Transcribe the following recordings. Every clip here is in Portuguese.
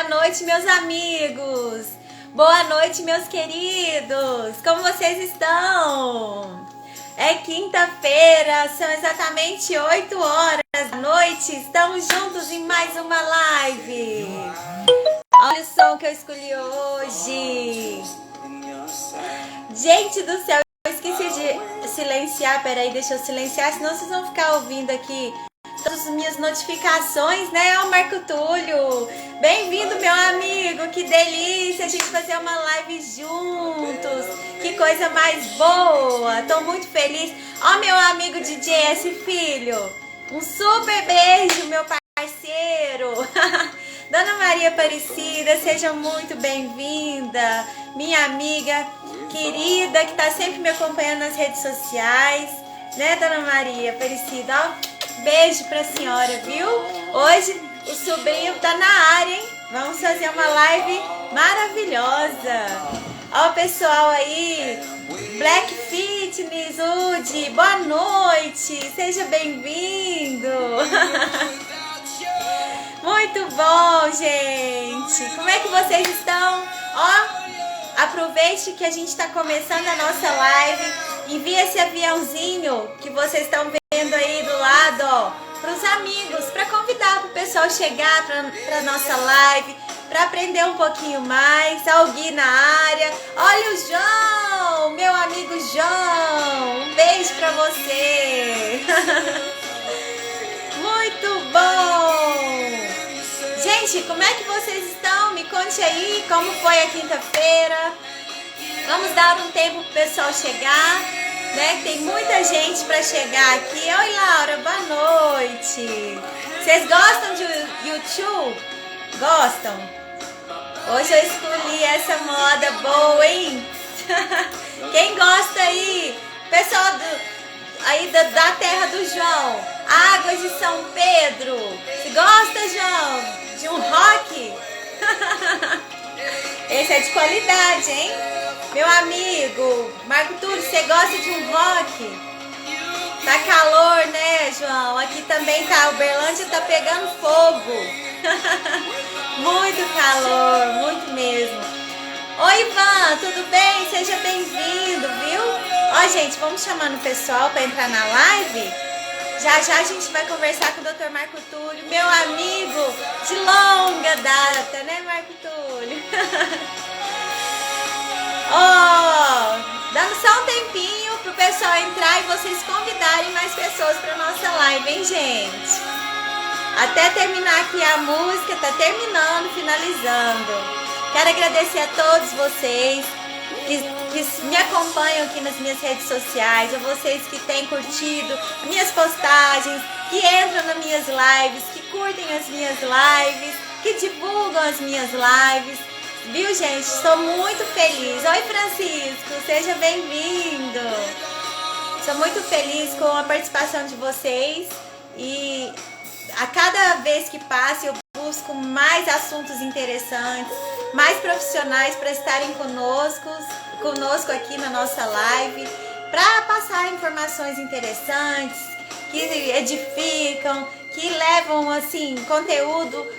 Boa noite, meus amigos! Boa noite, meus queridos! Como vocês estão? É quinta-feira, são exatamente 8 horas da noite. Estamos juntos em mais uma live. Olha o som que eu escolhi hoje. Gente do céu, eu esqueci de silenciar. Peraí, deixa eu silenciar, senão vocês vão ficar ouvindo aqui todas as minhas notificações, né? Ó, Marco Túlio, bem-vindo, meu amigo, que delícia a gente fazer uma live juntos, que coisa mais boa, tô muito feliz. Ó, meu amigo DJ S Filho, um super beijo, meu parceiro. Dona Maria Aparecida, seja muito bem-vinda, minha amiga querida, que tá sempre me acompanhando nas redes sociais, né, Dona Maria Aparecida, ó. Beijo pra senhora, viu? Hoje o sobrinho tá na área, hein? Vamos fazer uma live maravilhosa. Ó o pessoal aí, Black Fitness, Udi, boa noite, seja bem-vindo. Muito bom, gente. Como é que vocês estão? Ó, aproveite que a gente tá começando a nossa live. Envia esse aviãozinho que vocês estão vendo aí do lado, ó, para os amigos, para convidar o pessoal chegar para nossa live, para aprender um pouquinho mais. Alguém na área. Olha o João, meu amigo João. Um beijo para você. Muito bom. Gente, como é que vocês estão? Me conte aí como foi a quinta-feira. Vamos dar um tempo pro pessoal chegar, né? Tem muita gente para chegar aqui. Oi, Laura, boa noite. Vocês gostam de YouTube? Gostam? Hoje eu escolhi essa moda boa, hein? Quem gosta aí? Pessoal aí da terra do João, Águas de São Pedro. Você gosta, João, de um rock? Esse é de qualidade, hein? Meu amigo, Marco Túlio, você gosta de um rock? Tá calor, né, João? Aqui também tá, Uberlândia tá pegando fogo. Muito calor, muito mesmo. Oi, Ivan, tudo bem? Seja bem-vindo, viu? Ó, gente, vamos chamando o pessoal para entrar na live. Já já a gente vai conversar com o Dr. Marco Túlio, meu amigo de longa data, né, Marco Túlio? Ó, dando só um tempinho pro pessoal entrar e vocês convidarem mais pessoas para nossa live, hein, gente? Até terminar aqui a música, tá terminando, finalizando. Quero agradecer a todos vocês que me acompanham aqui nas minhas redes sociais, a vocês que têm curtido minhas postagens, que entram nas minhas lives, que curtem as minhas lives, que divulgam as minhas lives. Viu, gente? Estou muito feliz. Oi, Francisco, seja bem-vindo. Sou muito feliz com a participação de vocês e a cada vez que passa eu busco mais assuntos interessantes, mais profissionais para estarem conosco aqui na nossa live, para passar informações interessantes, que edificam, que levam assim conteúdo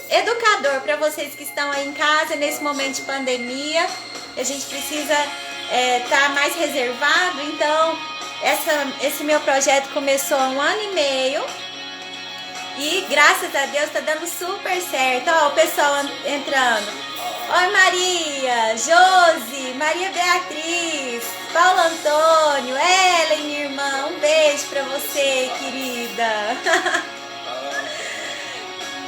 educador para vocês que estão aí em casa nesse momento de pandemia. A gente precisa estar mais reservado, então esse meu projeto começou há 1 ano e meio e graças a Deus tá dando super certo. Ó, o pessoal entrando. Oi, Maria, Josi, Maria Beatriz, Paulo Antônio, Ellen, minha irmã, um beijo pra você, querida.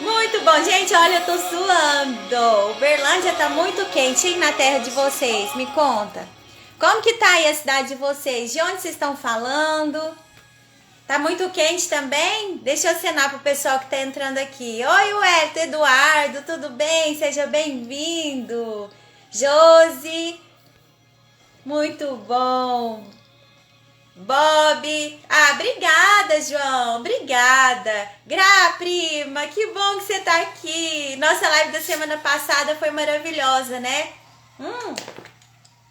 Muito bom, gente, olha, eu tô suando. Uberlândia tá muito quente, hein, na terra de vocês, me conta. Como que tá aí a cidade de vocês? De onde vocês estão falando? Tá muito quente também? Deixa eu acenar pro pessoal que tá entrando aqui. Oi, Wellington, Eduardo, tudo bem? Seja bem-vindo. Josi, muito bom. Bob, obrigada, João, obrigada. Gra, prima, que bom que você tá aqui. Nossa live da semana passada foi maravilhosa, né?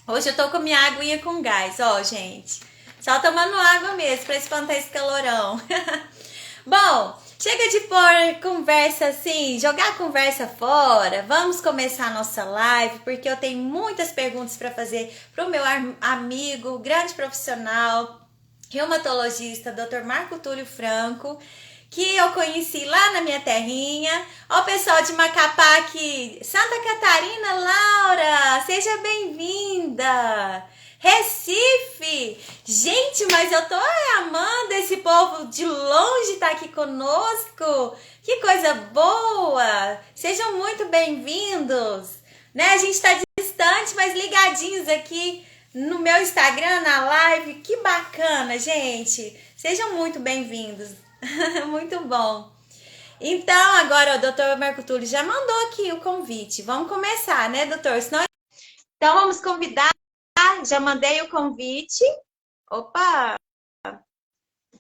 Hoje eu tô com minha aguinha com gás, ó, gente. Só tomando água mesmo pra espantar esse calorão. Bom, Chega de pôr conversa assim, jogar a conversa fora. Vamos começar a nossa live, porque eu tenho muitas perguntas para fazer para o meu amigo, grande profissional, reumatologista, Dr. Marco Túlio Franco, que eu conheci lá na minha terrinha. Ó, o pessoal de Macapá aqui. Santa Catarina, Laura, seja bem-vinda. Recife! Gente, mas eu tô amando esse povo de longe tá aqui conosco. Que coisa boa! Sejam muito bem-vindos. Né? A gente tá distante, mas ligadinhos aqui no meu Instagram, na live. Que bacana, gente. Sejam muito bem-vindos. Muito bom. Então, agora o doutor Marco Túlio já mandou aqui o convite. Vamos começar, né, doutor? Então, vamos convidar. Já mandei o convite. Opa!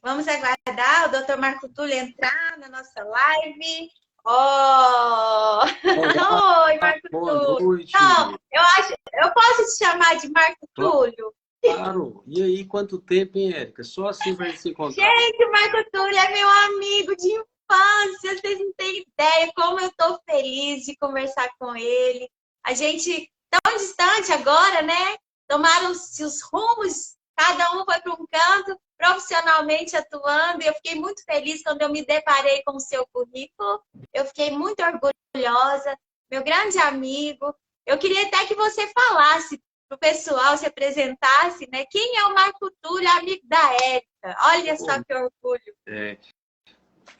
Vamos aguardar o doutor Marco Túlio entrar na nossa live. Oh! Olá, Oi, Marco boa Túlio. noite. Não, eu posso te chamar de Marco Túlio? Claro. E aí, quanto tempo, hein, Érica? Só assim pra gente se encontrar. Gente, o Marco Túlio é meu amigo de infância. Vocês não têm ideia como eu tô feliz de conversar com ele. A gente tão distante agora, né? Tomaram-se os rumos, cada um foi para um canto, profissionalmente atuando, e eu fiquei muito feliz quando eu me deparei com o seu currículo. Eu fiquei muito orgulhosa, meu grande amigo. Eu queria até que você falasse para o pessoal, se apresentasse, né? Quem é o Marco Túlio, amigo da Érica? Olha só que orgulho.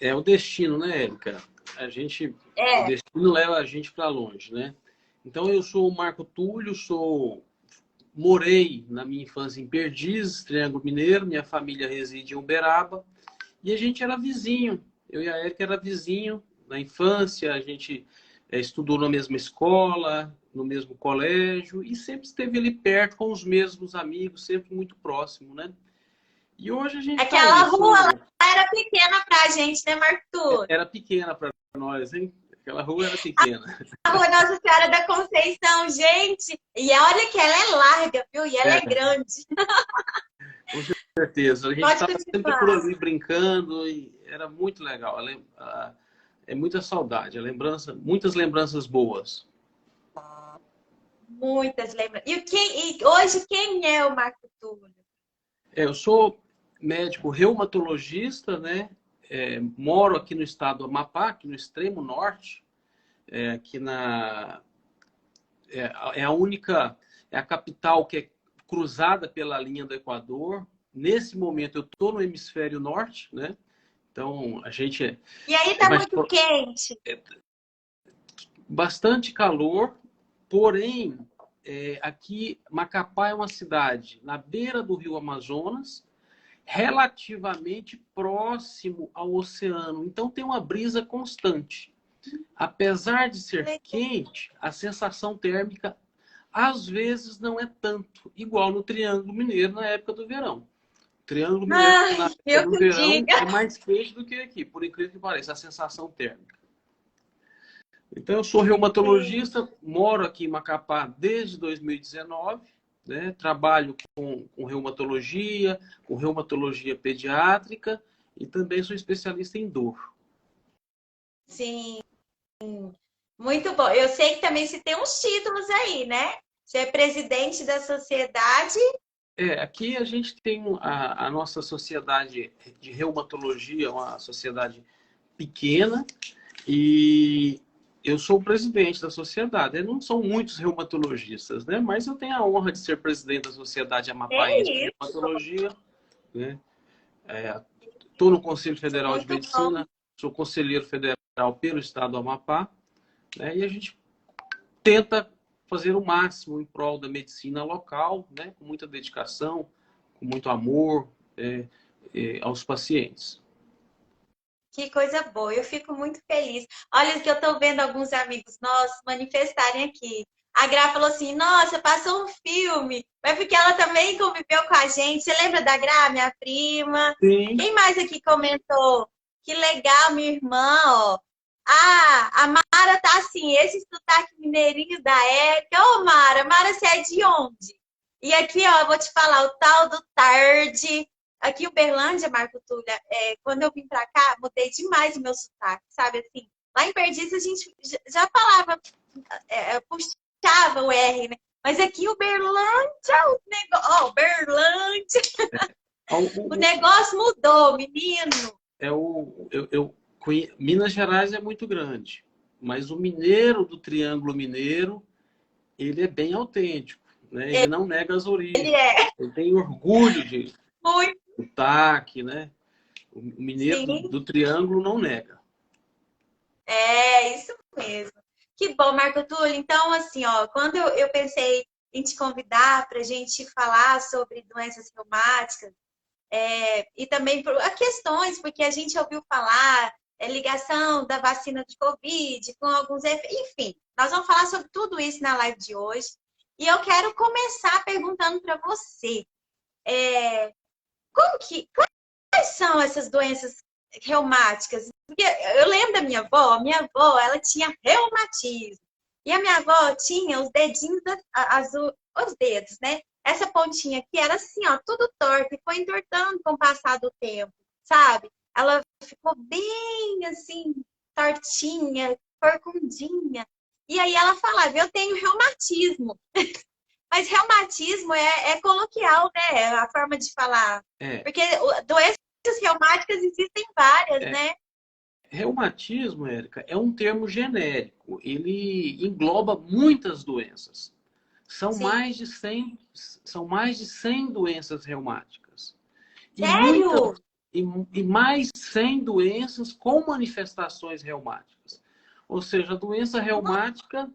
É o destino, né, Érica? O destino leva a gente para longe, né? Então, eu sou o Marco Túlio, morei na minha infância em Perdizes, Triângulo Mineiro, minha família reside em Uberaba, e a gente era vizinho. Eu e a Érica era vizinho na infância, a gente estudou na mesma escola, no mesmo colégio, e sempre esteve ali perto com os mesmos amigos, sempre muito próximo, né? E hoje a gente Aquela rua lá era pequena pra gente, né, Marco Túlio? Era pequena para nós, hein? Aquela rua era pequena. A Rua Nossa Senhora da Conceição, gente. E olha que ela é larga, viu? E ela é grande. Com certeza. A gente estava sempre por ali brincando e era muito legal. É muita saudade, muitas lembranças boas. Muitas lembranças. E hoje, quem é o Marco Túlio? Eu sou médico reumatologista, né? Moro aqui no estado do Amapá, aqui no extremo norte. É a capital que é cruzada pela linha do Equador. Nesse momento eu estou no hemisfério norte, né? Então a gente E aí tá muito quente. Bastante calor, porém aqui Macapá é uma cidade na beira do Rio Amazonas, relativamente próximo ao oceano. Então tem uma brisa constante. Apesar de ser quente, a sensação térmica às vezes não é tanto, igual no Triângulo Mineiro na época do verão. O Triângulo Mineiro na época do verão é mais quente do que aqui, por incrível que pareça, a sensação térmica. Então, eu sou reumatologista, moro aqui em Macapá desde 2019, né? Trabalho com reumatologia pediátrica e também sou especialista em dor. Sim, muito bom. Eu sei que também você tem uns títulos aí, né? Você é presidente da sociedade. Aqui a gente tem a nossa sociedade de reumatologia, uma sociedade pequena, e eu sou o presidente da sociedade. Não são muitos reumatologistas, né? Mas eu tenho a honra de ser presidente da Sociedade Amapaense de Reumatologia, né? Estou no Conselho Federal de Medicina, sou conselheiro federal pelo estado do Amapá, né? E a gente tenta fazer o máximo em prol da medicina local, né? Com muita dedicação, com muito amor aos pacientes. Que coisa boa, eu fico muito feliz. Olha que eu estou vendo alguns amigos nossos manifestarem aqui. A Gra falou assim, nossa, passou um filme, mas porque ela também conviveu com a gente. Você lembra da Gra, minha prima? Sim. Quem mais aqui comentou? Que legal, minha irmã, ó. Ah, a Mara tá assim, esse sotaque mineirinho da Érica. Ô, Mara, Mara, você é de onde? E aqui, ó, eu vou te falar, o tal do tarde. aqui Uberlândia, Marco Túlio, quando eu vim pra cá, mudei demais o meu sotaque, sabe? Assim, lá em Perdiz a gente já falava, puxava o R, né? Mas aqui Uberlândia, Uberlândia, o negócio mudou, menino. Minas Gerais é muito grande, mas o mineiro do Triângulo Mineiro, ele é bem autêntico, né? Ele não nega as origens. Ele tem orgulho de sotaque, né? O mineiro do Triângulo não nega. É, isso mesmo. Que bom, Marco Túlio. Então, assim, ó, quando eu pensei em te convidar para a gente falar sobre doenças reumáticas, e também por questões, porque a gente ouviu falar ligação da vacina de Covid com alguns efeitos. Enfim, nós vamos falar sobre tudo isso na live de hoje. E eu quero começar perguntando para você, quais são essas doenças reumáticas? Porque eu lembro da minha avó, ela tinha reumatismo. E a minha avó tinha os dedinhos os dedos, né? Essa pontinha aqui era assim, ó, tudo torto e foi entortando com o passar do tempo, sabe? Ela ficou bem assim, tortinha, corcundinha. E aí ela falava, eu tenho reumatismo. Mas reumatismo é coloquial, né? É a forma de falar. Porque doenças reumáticas existem várias, né? Reumatismo, Érica, é um termo genérico. Ele engloba muitas doenças. São mais de 100 doenças reumáticas. Sério? E mais 100 doenças com manifestações reumáticas. Ou seja, a doença reumática,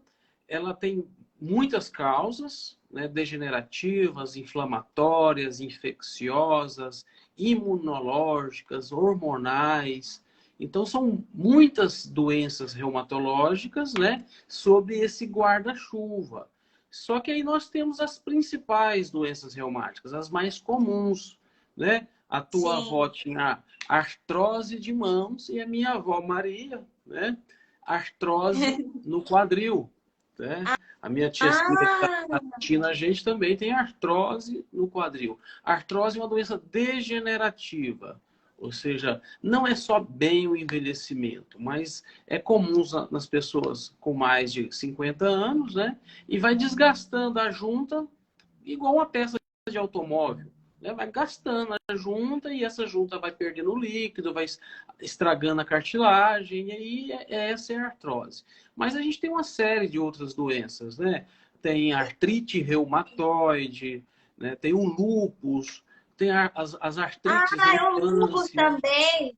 ela tem muitas causas, né, degenerativas, inflamatórias, infecciosas, imunológicas, hormonais. Então, são muitas doenças reumatológicas, né, sob esse guarda-chuva. Só que aí nós temos as principais doenças reumáticas, as mais comuns, né? A tua avó tinha artrose de mãos e a minha avó Maria, né? Artrose no quadril, né? A minha tia Cida, que está assistindo a gente, também tem artrose no quadril. Artrose é uma doença degenerativa, ou seja, não é só bem o envelhecimento, mas é comum nas pessoas com mais de 50 anos, né? E vai desgastando a junta igual uma peça de automóvel. Né? Vai gastando a junta e essa junta vai perdendo líquido, vai estragando a cartilagem, e aí essa é a artrose. Mas a gente tem uma série de outras doenças, né? Tem artrite reumatoide, né? Tem o lúpus, tem as artrites da o lúpus também.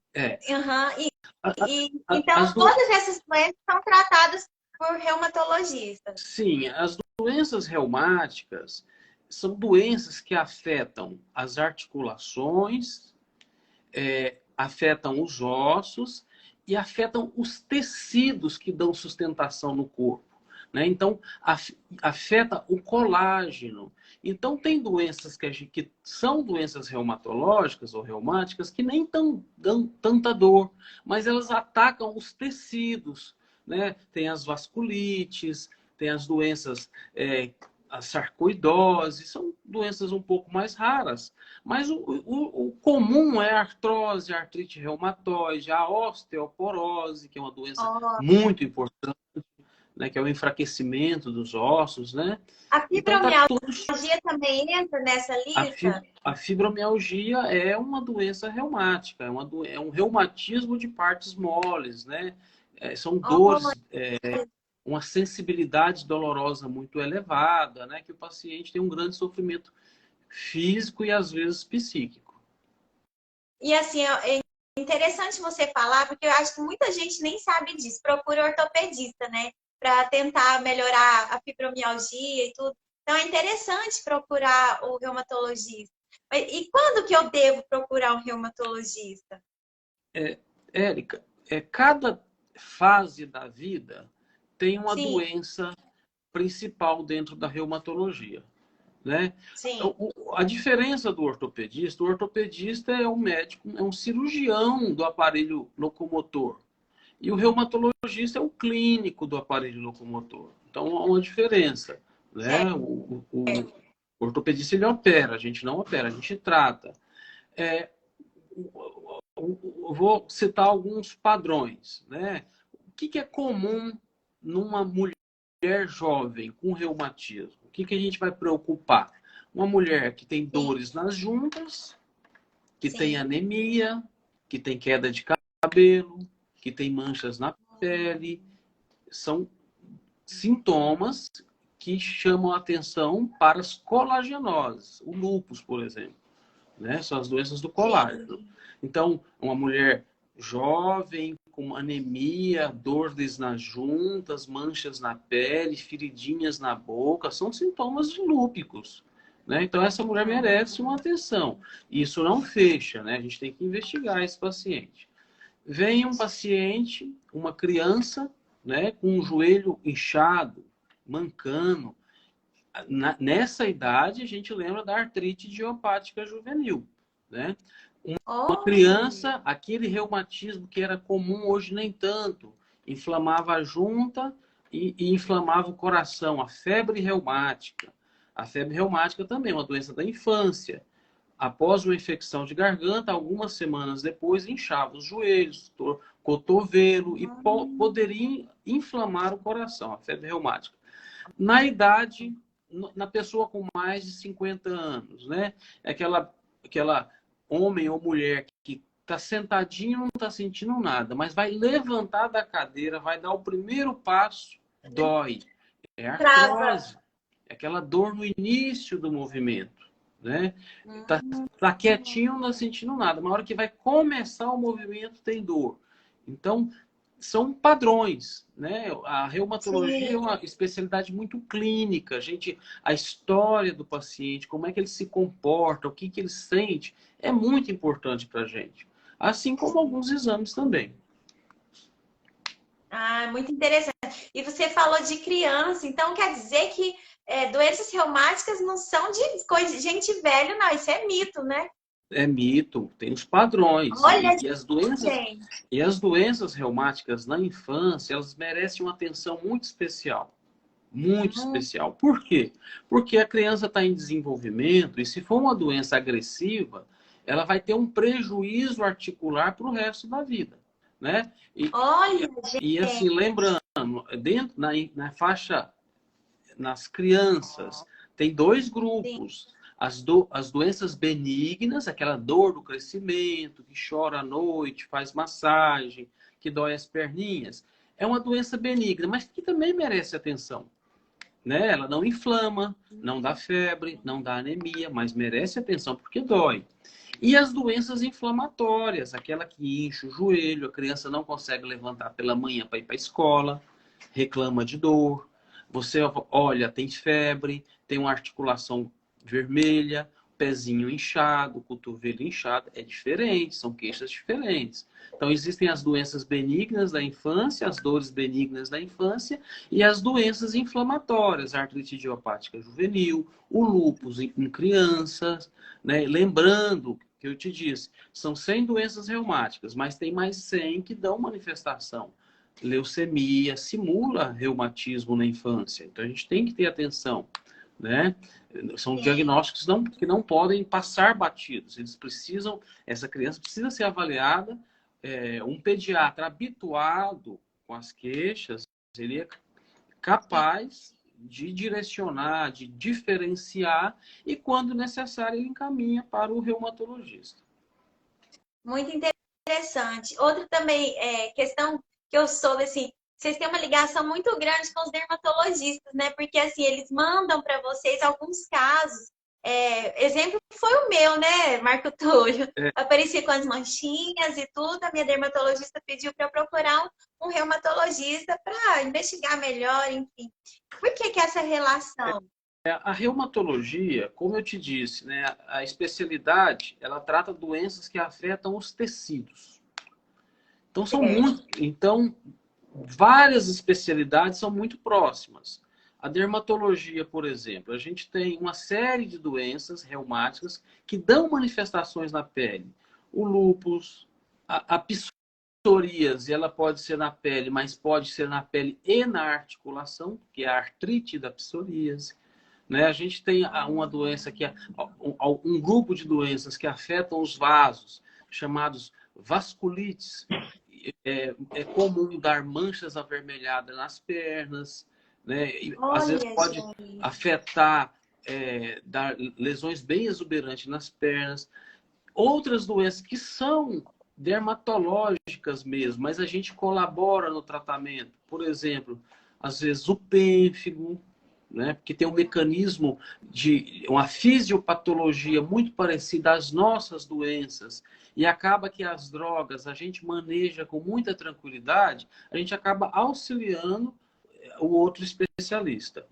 Então, todas essas doenças são tratadas por reumatologistas. Sim, as doenças reumáticas são doenças que afetam as articulações, afetam os ossos e afetam os tecidos que dão sustentação no corpo. Né? Então, afeta o colágeno. Então, tem doenças que são doenças reumatológicas ou reumáticas que nem dão tanta dor, mas elas atacam os tecidos. Né? Tem as vasculites, tem as doenças, a sarcoidose, são doenças um pouco mais raras. Mas o comum é a artrose, a artrite reumatoide, a osteoporose, que é uma doença muito importante. Né, que é o enfraquecimento dos ossos, né? A fibromialgia também entra nessa lista? A fibromialgia é uma doença reumática, é um reumatismo de partes moles, né? São dores, uma sensibilidade dolorosa muito elevada, né? Que o paciente tem um grande sofrimento físico e às vezes psíquico. E assim, é interessante você falar, porque eu acho que muita gente nem sabe disso. Procura ortopedista, né? Para tentar melhorar a fibromialgia e tudo. Então, é interessante procurar o reumatologista. E quando que eu devo procurar um reumatologista? Érica, cada fase da vida tem uma doença principal dentro da reumatologia. Né? A diferença do ortopedista, o ortopedista é um médico, é um cirurgião do aparelho locomotor. E o reumatologista é o clínico do aparelho locomotor. Então, há uma diferença. Né? O ortopedista, ele opera, a gente não opera, a gente trata. É, eu vou citar alguns padrões, né? O que é comum numa mulher jovem com reumatismo? O que a gente vai preocupar? Uma mulher que tem Sim, dores nas juntas, que tem sim. anemia, que tem queda de cabelo, que tem manchas na pele, são sintomas que chamam a atenção para as colagenoses, o lúpus, por exemplo, né? São as doenças do colágeno. Sim. Então, uma mulher jovem, com anemia, dores nas juntas, manchas na pele, feridinhas na boca, são sintomas lúpicos. Né? Então, essa mulher merece uma atenção. Isso não fecha, né? A gente tem que investigar esse paciente. Vem um paciente, uma criança, né, com o joelho inchado, mancando. Nessa idade, a gente lembra da artrite idiopática juvenil, né? Uma Olha. criança, aquele reumatismo que era comum, hoje nem tanto, inflamava a junta e inflamava o coração, a febre reumática. A febre reumática também é uma doença da infância. Após uma infecção de garganta, algumas semanas depois, inchava os joelhos, cotovelo e poderia inflamar o coração, a febre reumática. Na idade, na pessoa com mais de 50 anos, né? É aquela homem ou mulher que está sentadinho, não está sentindo nada, mas vai levantar da cadeira, vai dar o primeiro passo, dói. É Trava. artrose, é aquela dor no início do movimento, né? Hum, Tá quietinho, não está sentindo nada, mas na hora que vai começar o movimento tem dor. Então, são padrões, né? A reumatologia é sim. uma especialidade muito clínica. A história do paciente, como é que ele se comporta, o que ele sente, é muito importante para a gente. Assim como alguns exames também. Ah, muito interessante. E você falou de criança, então quer dizer que doenças reumáticas não são de coisa de gente velha, não. Isso é mito, né? É mito, tem os padrões. Olha, gente. E as doenças reumáticas na infância, elas merecem uma atenção muito especial. Muito Hum, especial. Por quê? Porque a criança está em desenvolvimento e se for uma doença agressiva, ela vai ter um prejuízo articular para o resto da vida, né? olha, E assim, gente. lembrando, dentro na faixa, nas crianças, tem dois Sim. grupos. As doenças benignas, aquela dor do crescimento, que chora à noite, faz massagem, que dói as perninhas, é uma doença benigna, mas que também merece atenção, né? Ela não inflama, não dá febre, não dá anemia, mas merece atenção porque dói. E as doenças inflamatórias, aquela que incha o joelho, a criança não consegue levantar pela manhã para ir para a escola, reclama de dor. Você olha, tem febre, tem uma articulação vermelha, pezinho inchado, cotovelo inchado, é diferente, são queixas diferentes. Então, existem as doenças benignas da infância, as dores benignas da infância e as doenças inflamatórias, a artrite idiopática juvenil, o lúpus em crianças, né? Lembrando que eu te disse, são 100 doenças reumáticas, mas tem mais 100 que dão manifestação. Leucemia simula reumatismo na infância, então a gente tem que ter atenção, né? São Sim. diagnósticos que não podem passar batidos. Eles precisam, essa criança precisa ser avaliada. Um pediatra habituado com as queixas, ele é capaz de direcionar, de diferenciar e, quando necessário, ele encaminha para o reumatologista. Muito interessante. Outra também questão que eu soube, assim, vocês têm uma ligação muito grande com os dermatologistas, né? Porque, assim, eles mandam para vocês alguns casos. Exemplo foi o meu, né, Marco Túlio? É, Aparecia com as manchinhas e tudo. A minha dermatologista pediu para eu procurar um reumatologista para investigar melhor, enfim. Por que essa relação? a reumatologia, como eu te disse, né, a especialidade, ela trata doenças que afetam os tecidos. Então, Certo. então, várias especialidades são muito próximas. A dermatologia, por exemplo, a gente tem uma série de doenças reumáticas que dão manifestações na pele. O lúpus, a psoríase, ela pode ser na pele, mas pode ser na pele e na articulação, que é a artrite da psoríase. né? A gente tem uma doença que é um grupo de doenças que afetam os vasos, chamados vasculites. É comum dar manchas avermelhadas nas pernas, né? E, às vezes Olha, pode gente. afetar, dar lesões bem exuberantes nas pernas. Outras doenças que são dermatológicas mesmo, mas a gente colabora no tratamento. Por exemplo, às vezes o pênfigo, né? Porque tem um mecanismo de uma fisiopatologia muito parecida às nossas doenças. E acaba que as drogas a gente maneja com muita tranquilidade, a gente acaba auxiliando o outro especialista.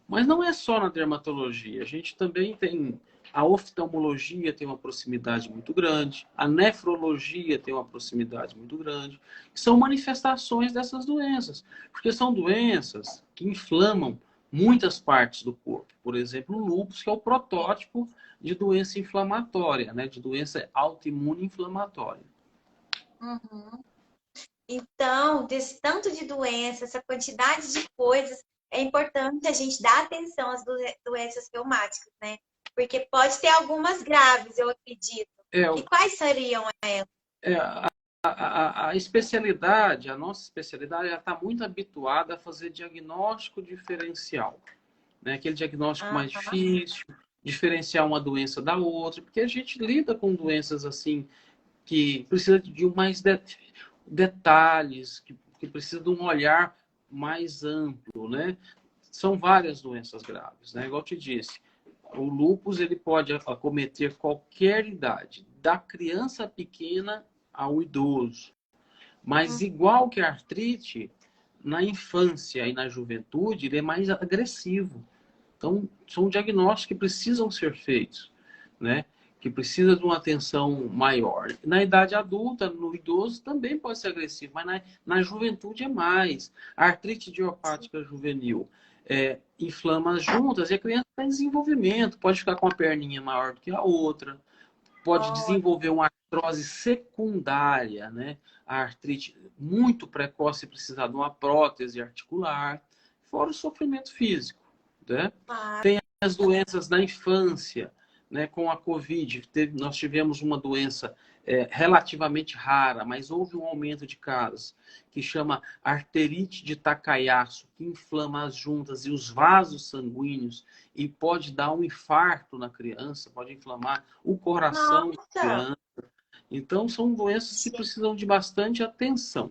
Mas não é só na dermatologia, a gente também tem a oftalmologia tem uma proximidade muito grande, a nefrologia tem uma proximidade muito grande, que são manifestações dessas doenças, porque são doenças que inflamam muitas partes do corpo. Por exemplo, o lúpus, que é o protótipo de doença inflamatória, né? De doença autoimune inflamatória. Uhum. Então, desse tanto de doença, essa quantidade de coisas, é importante a gente dar atenção às doenças reumáticas, né? Porque pode ter algumas graves, eu acredito. É, E quais seriam elas? é, a especialidade, a nossa especialidade, ela está muito habituada a fazer diagnóstico diferencial, né? Aquele diagnóstico mais Aham. difícil, diferenciar uma doença da outra, porque a gente lida com doenças assim que precisa de mais detalhes, que precisa de um olhar mais amplo, né? São várias doenças graves, né? Igual eu te disse, o lúpus ele pode acometer qualquer idade, da criança pequena ao idoso. Mas igual que a artrite, na infância e na juventude, ele é mais agressivo. Então, são diagnósticos que precisam ser feitos, né? Que precisa de uma atenção maior. Na idade adulta, no idoso, também pode ser agressivo, mas na juventude é mais. A artrite idiopática juvenil inflama as juntas e a criança está em desenvolvimento, pode ficar com a perninha maior do que a outra, pode Olha, desenvolver uma artrose secundária, né? A artrite muito precoce precisar de uma prótese articular, fora o sofrimento físico, né? claro. Tem as doenças da infância, né? Com a Covid, nós tivemos uma doença relativamente rara, mas houve um aumento de casos, que chama arterite de Takayasu, que inflama as juntas e os vasos sanguíneos e pode dar um infarto na criança, pode inflamar o coração da Nossa, criança. Então, são doenças que precisam de bastante atenção,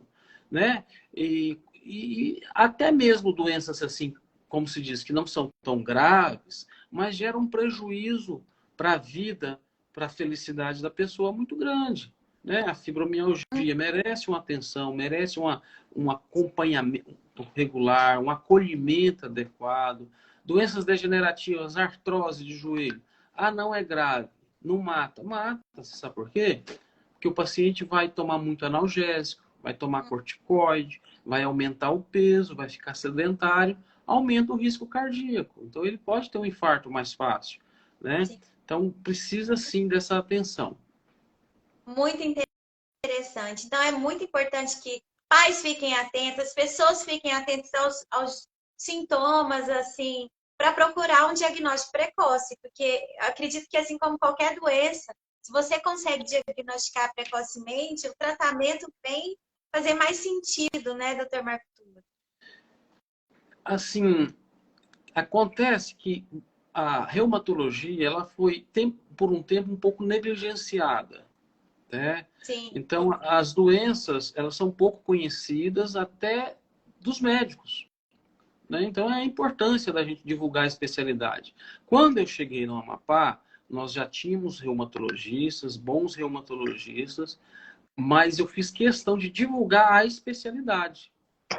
né? E até mesmo doenças assim, como se diz, que não são tão graves, mas geram um prejuízo para a vida, para a felicidade da pessoa muito grande, né? A fibromialgia merece uma atenção, merece um acompanhamento regular, um acolhimento adequado. Doenças degenerativas, artrose de joelho. Ah, não é grave, não mata. Mata, você sabe por quê? Porque o paciente vai tomar muito analgésico, vai tomar corticoide, vai aumentar o peso, vai ficar sedentário, aumenta o risco cardíaco. Então, ele pode ter um infarto mais fácil, né? sim. Então, precisa sim dessa atenção. Muito interessante. Então, é muito importante que pais fiquem atentos, as pessoas fiquem atentas aos sintomas, assim, para procurar um diagnóstico precoce, porque acredito que, assim como qualquer doença, se você consegue diagnosticar precocemente, o tratamento vem fazer mais sentido, né, doutor Marco Túlio? Assim, acontece que a reumatologia ela foi, por um tempo, um pouco negligenciada, né? Sim, Então, as doenças, elas são pouco conhecidas até dos médicos, né? Então, é a importância da gente divulgar a especialidade. Quando eu cheguei no Amapá, nós já tínhamos reumatologistas, bons reumatologistas, mas eu fiz questão de divulgar a especialidade,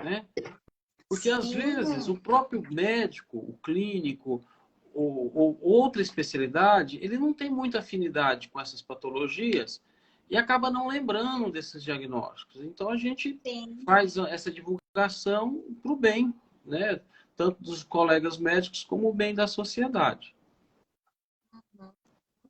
né? Porque, às vezes, sim, o próprio médico, o clínico, ou outra especialidade, ele não tem muita afinidade com essas patologias e acaba não lembrando desses diagnósticos. Então, a gente sim. faz essa divulgação para o bem, né? Tanto dos colegas médicos como o bem da sociedade.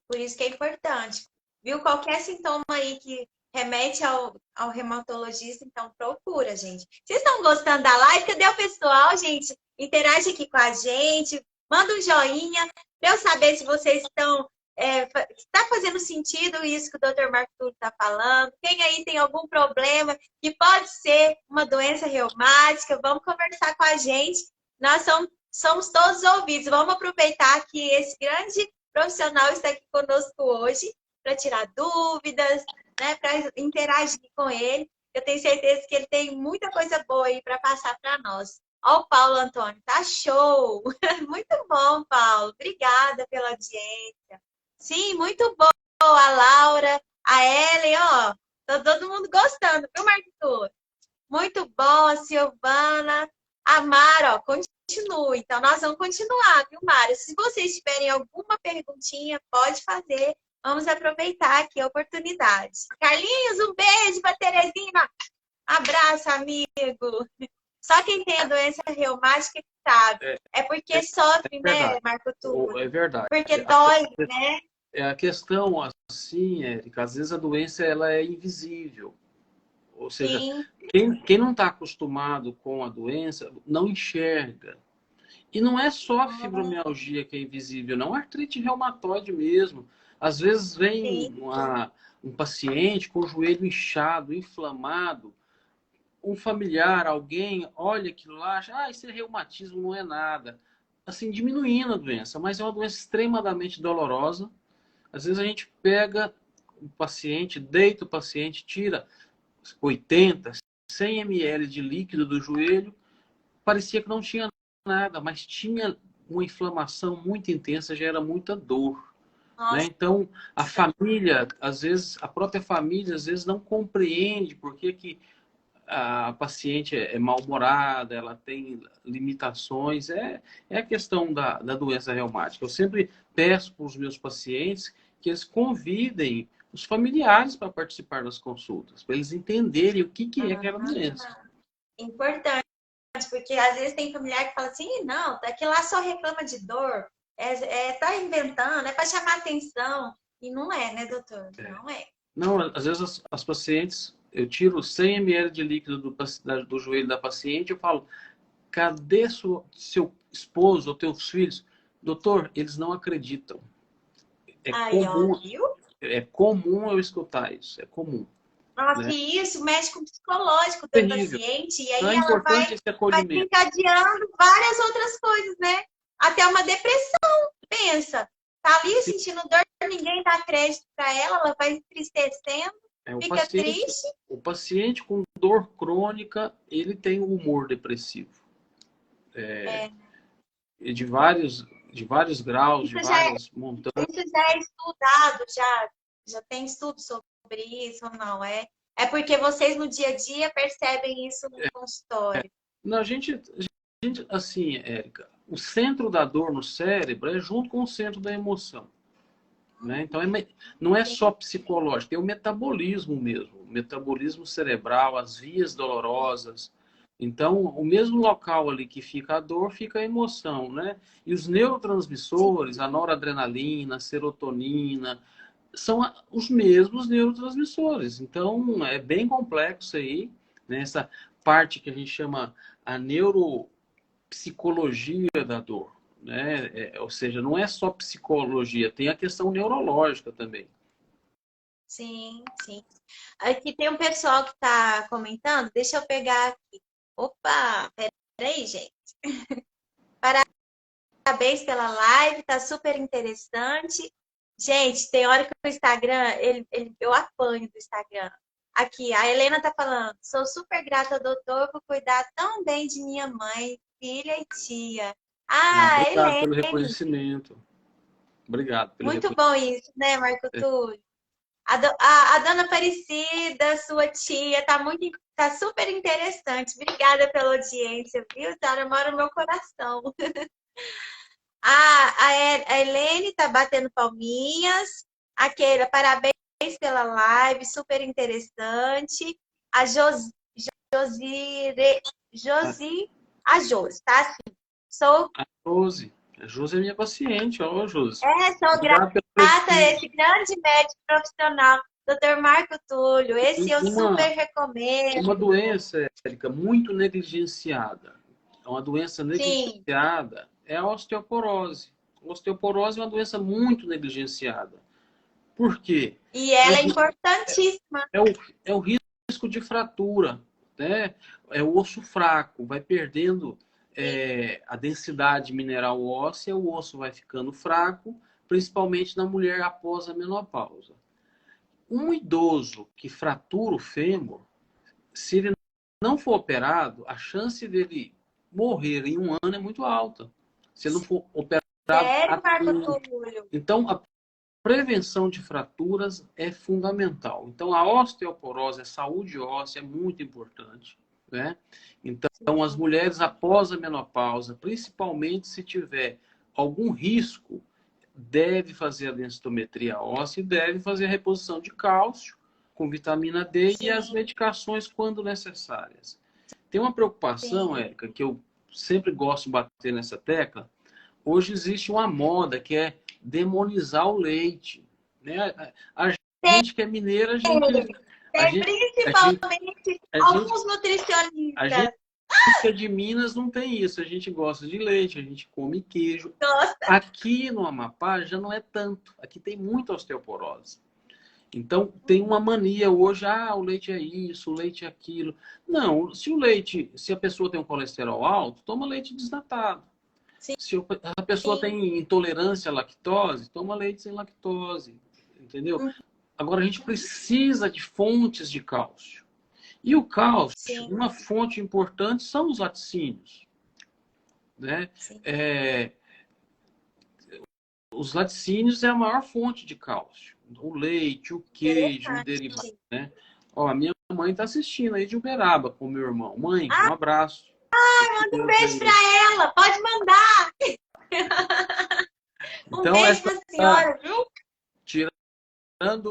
Por isso que é importante. Viu? Qualquer sintoma aí que remete ao reumatologista, então procura, gente. Vocês estão gostando da live? Cadê o pessoal, gente? Interage aqui com a gente. Manda um joinha para eu saber se vocês estão... está fazendo sentido isso que o Dr. Marco Túlio está falando? Quem aí tem algum problema que pode ser uma doença reumática? Vamos conversar com a gente. Nós somos todos ouvidos. Vamos aproveitar que esse grande profissional está aqui conosco hoje para tirar dúvidas, né, para interagir com ele. Eu tenho certeza que ele tem muita coisa boa aí para passar para nós. Ó, o Paulo Antônio, tá show! Muito bom, Paulo. Obrigada pela audiência. Sim, muito bom. A Laura, a Ellen, ó. Tá todo mundo gostando, viu, Marco? Muito bom, a Silvana. A Mara, ó, continue. Então, nós vamos continuar, viu, Mara? Se vocês tiverem alguma perguntinha, pode fazer. Vamos aproveitar aqui a oportunidade. Carlinhos, um beijo para Terezinha. Abraço, amigo. Só quem tem a doença reumática que sabe. É porque sofre, né, Marco Túlio? É verdade. Porque dói, né? A questão, assim, Érica, às vezes a doença ela é invisível. Ou seja, quem não está acostumado com a doença não enxerga. E não é só a fibromialgia que é invisível, não. É artrite reumatoide mesmo. Às vezes vem um paciente com o joelho inchado, inflamado, um familiar, alguém, olha aquilo lá, acha, isso é reumatismo, não é nada. Assim, diminuindo a doença, mas é uma doença extremamente dolorosa. Às vezes a gente pega o paciente, deita o paciente, tira 80, 100 ml de líquido do joelho, parecia que não tinha nada, mas tinha uma inflamação muito intensa, gera muita dor. Né? Então, a família, às vezes, a própria família, às vezes, não compreende por que a paciente é mal-humorada, ela tem limitações. É a questão da doença reumática. Eu sempre peço para os meus pacientes que eles convidem os familiares para participar das consultas, para eles entenderem o que é aquela doença. Importante, porque às vezes tem familiar que fala assim, não, daqui lá só reclama de dor, tá inventando, é para chamar atenção. E não é, né, doutor? Não é. Não, às vezes as pacientes, eu tiro 100 ml de líquido do joelho da paciente, eu falo, cadê seu esposo ou teus filhos? Doutor, eles não acreditam. É comum eu escutar isso, é comum. Nossa, né? E isso mexe com o psicológico do paciente, e aí ela vai encadeando várias outras coisas, né? Até uma depressão, pensa. Tá ali sentindo dor, ninguém dá crédito para ela vai entristecendo, fica triste. O paciente com dor crônica, ele tem um humor depressivo. De vários graus, de várias montanhas. Isso já é estudado, já tem estudo sobre isso ou não? É porque vocês no dia a dia percebem isso no consultório. Não, a gente, assim, Érica, o centro da dor no cérebro é junto com o centro da emoção. Né? Então, não é só psicológico, tem o metabolismo mesmo. O metabolismo cerebral, as vias dolorosas. Então, o mesmo local ali que fica a dor, fica a emoção, né? E os neurotransmissores, a noradrenalina, a serotonina, são os mesmos neurotransmissores. Então, é bem complexo aí, né? Essa parte que a gente chama a neuropsicologia da dor, né? Ou seja, não é só psicologia, tem a questão neurológica também. Sim, sim. Aqui tem um pessoal que está comentando, deixa eu pegar aqui. Opa, peraí, gente. Parabéns pela live, tá super interessante. Gente, tem hora que o Instagram, eu apanho do Instagram. Aqui, a Helena tá falando, sou super grata ao doutor por cuidar tão bem de minha mãe, filha e tia. Obrigado Helena. pelo reconhecimento. Obrigado. Muito bom isso, né, Marco Túlio? A dona Aparecida, sua tia, tá super interessante. Obrigada pela audiência, viu? A senhora mora no meu coração. A Helene tá batendo palminhas. A Keila, parabéns pela live, super interessante. A Josi, tá assim. A Josi é minha paciente, ó, Josi. Sou grata a esse grande médico profissional, Dr. Marco Túlio. Esse eu super recomendo. Uma doença, Érica, muito negligenciada. É uma doença negligenciada. é a osteoporose. A osteoporose é uma doença muito negligenciada. Por quê? E ela é importantíssima. É o risco de fratura, né? É o osso fraco, vai perdendo a densidade mineral óssea, o osso vai ficando fraco, principalmente na mulher após a menopausa. Um idoso que fratura o fêmur, se ele não for operado, a chance dele morrer em um ano é muito alta. Se ele não for operado. Sério, Marco Túlio? Então, a prevenção de fraturas é fundamental. Então, a osteoporose, a saúde óssea é muito importante, né? Então, as mulheres após a menopausa, principalmente se tiver algum risco, deve fazer a densitometria óssea e deve fazer a reposição de cálcio com vitamina D e as medicações quando necessárias. Tem uma preocupação, Érica, que eu sempre gosto de bater nessa tecla. Hoje existe uma moda que é demonizar o leite, né? A gente que é mineira, principalmente alguns nutricionistas. A gente que é de Minas não tem isso. A gente gosta de leite, a gente come queijo. Nossa. Aqui no Amapá já não é tanto. Aqui tem muita osteoporose. Então, tem uma mania hoje, o leite é isso, o leite é aquilo. Não, se a pessoa tem um colesterol alto, toma leite desnatado. Sim. Se a pessoa tem intolerância à lactose, toma leite sem lactose, entendeu? Agora, a gente precisa de fontes de cálcio. E o cálcio, uma fonte importante são os laticínios, né? Os laticínios é a maior fonte de cálcio. O leite, o queijo, o derivado, né? Ó, a minha mãe está assistindo aí de Uberaba com o meu irmão. Mãe, um abraço. Manda um beijo para ela. Pode mandar. Então, beijo pra senhora, viu? Tirando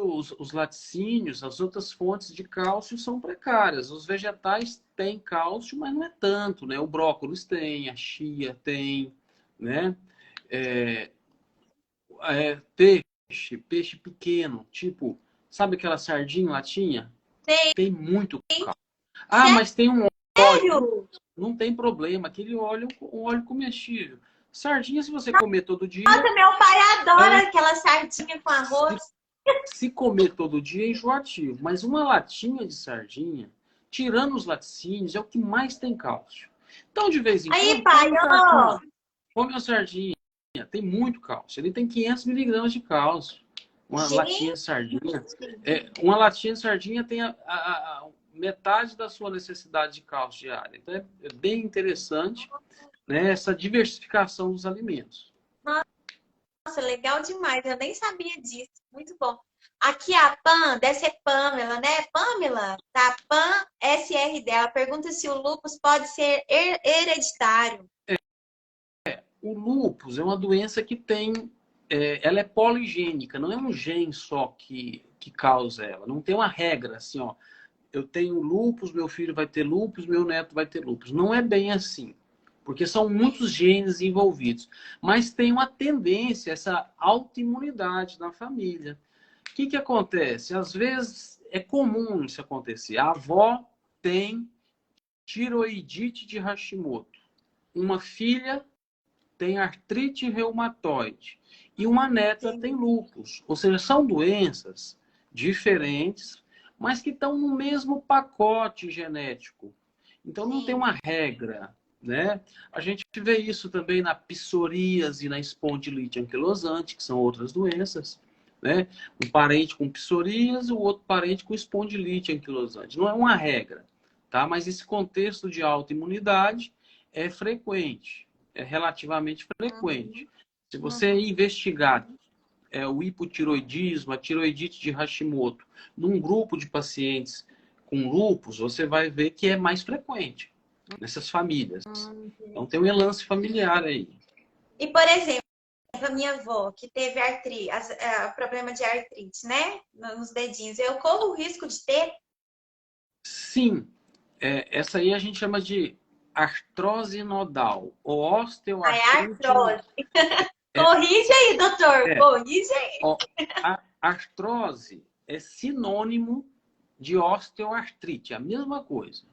os laticínios, as outras fontes de cálcio são precárias. Os vegetais têm cálcio, mas não é tanto, né? O brócolis tem, a chia tem, né? Peixe pequeno, tipo, sabe aquela sardinha em latinha? Tem muito cálcio. Mas tem um óleo. Não tem problema, aquele óleo é um óleo comestível. Sardinha, se você comer todo dia... Nossa, meu pai adora aquela sardinha com arroz. Se comer todo dia é enjoativo, mas uma latinha de sardinha, tirando os laticínios, é o que mais tem cálcio. Então, de vez em quando... Aí, pai, come uma sardinha. Tem muito cálcio. Ele tem 500 miligramas de cálcio. Uma latinha de sardinha. Uma latinha de sardinha tem a metade da sua necessidade de cálcio diária. Então, é bem interessante, né, essa diversificação dos alimentos. Nossa, legal demais. Eu nem sabia disso. Muito bom. Aqui a Pam, deve ser Pamela, né? Pamela, tá? Pam SR dela. Pergunta se o lúpus pode ser hereditário. O lúpus é uma doença que tem... ela é poligênica, não é um gene só que causa ela. Não tem uma regra assim, ó. Eu tenho lúpus, meu filho vai ter lúpus, meu neto vai ter lúpus. Não é bem assim. Porque são muitos genes envolvidos. Mas tem uma tendência, essa autoimunidade na família. O que acontece? Às vezes é comum isso acontecer. A avó tem tiroidite de Hashimoto. Uma filha tem artrite reumatoide. E uma neta tem lúpus. Ou seja, são doenças diferentes, mas que estão no mesmo pacote genético. Então não tem uma regra, né? A gente vê isso também na psoríase e na espondilite anquilosante, que são outras doenças, né? Um parente com psoríase, o outro parente com espondilite anquilosante. Não é uma regra, tá? Mas esse contexto de autoimunidade é frequente, é relativamente frequente. Se você investigar o hipotiroidismo, a tiroidite de Hashimoto, num grupo de pacientes com lúpus, você vai ver que é mais frequente nessas famílias. Então tem um relance familiar aí. E, por exemplo, a minha avó, que teve artrite, problema de artrite, né? Nos dedinhos, eu corro o risco de ter? Sim. Essa aí a gente chama de artrose nodal, ou osteoartrite. É artrose. Corrige aí, doutor. Corrige aí. A artrose é sinônimo de osteoartrite, a mesma coisa.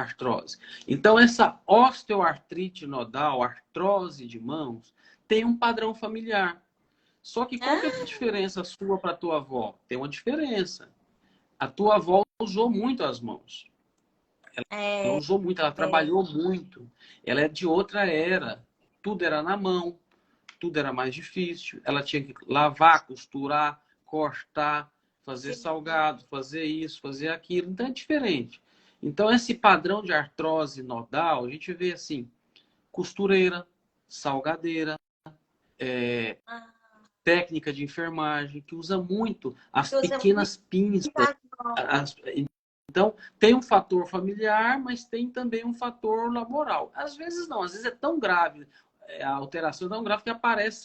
artrose. Então, essa osteoartrite nodal, artrose de mãos, tem um padrão familiar. Só que qual que é a diferença sua para a tua avó? Tem uma diferença. A tua avó usou muito as mãos. Ela usou muito, ela trabalhou muito. Ela é de outra era. Tudo era na mão, tudo era mais difícil. Ela tinha que lavar, costurar, cortar, fazer salgado, fazer isso, fazer aquilo. Então é diferente. Então esse padrão de artrose nodal, a gente vê assim, costureira, salgadeira, técnica de enfermagem, que usa muito as pequenas pinças. Então, tem um fator familiar, mas tem também um fator laboral. Às vezes não, às vezes é tão grave, a alteração é tão grave que aparece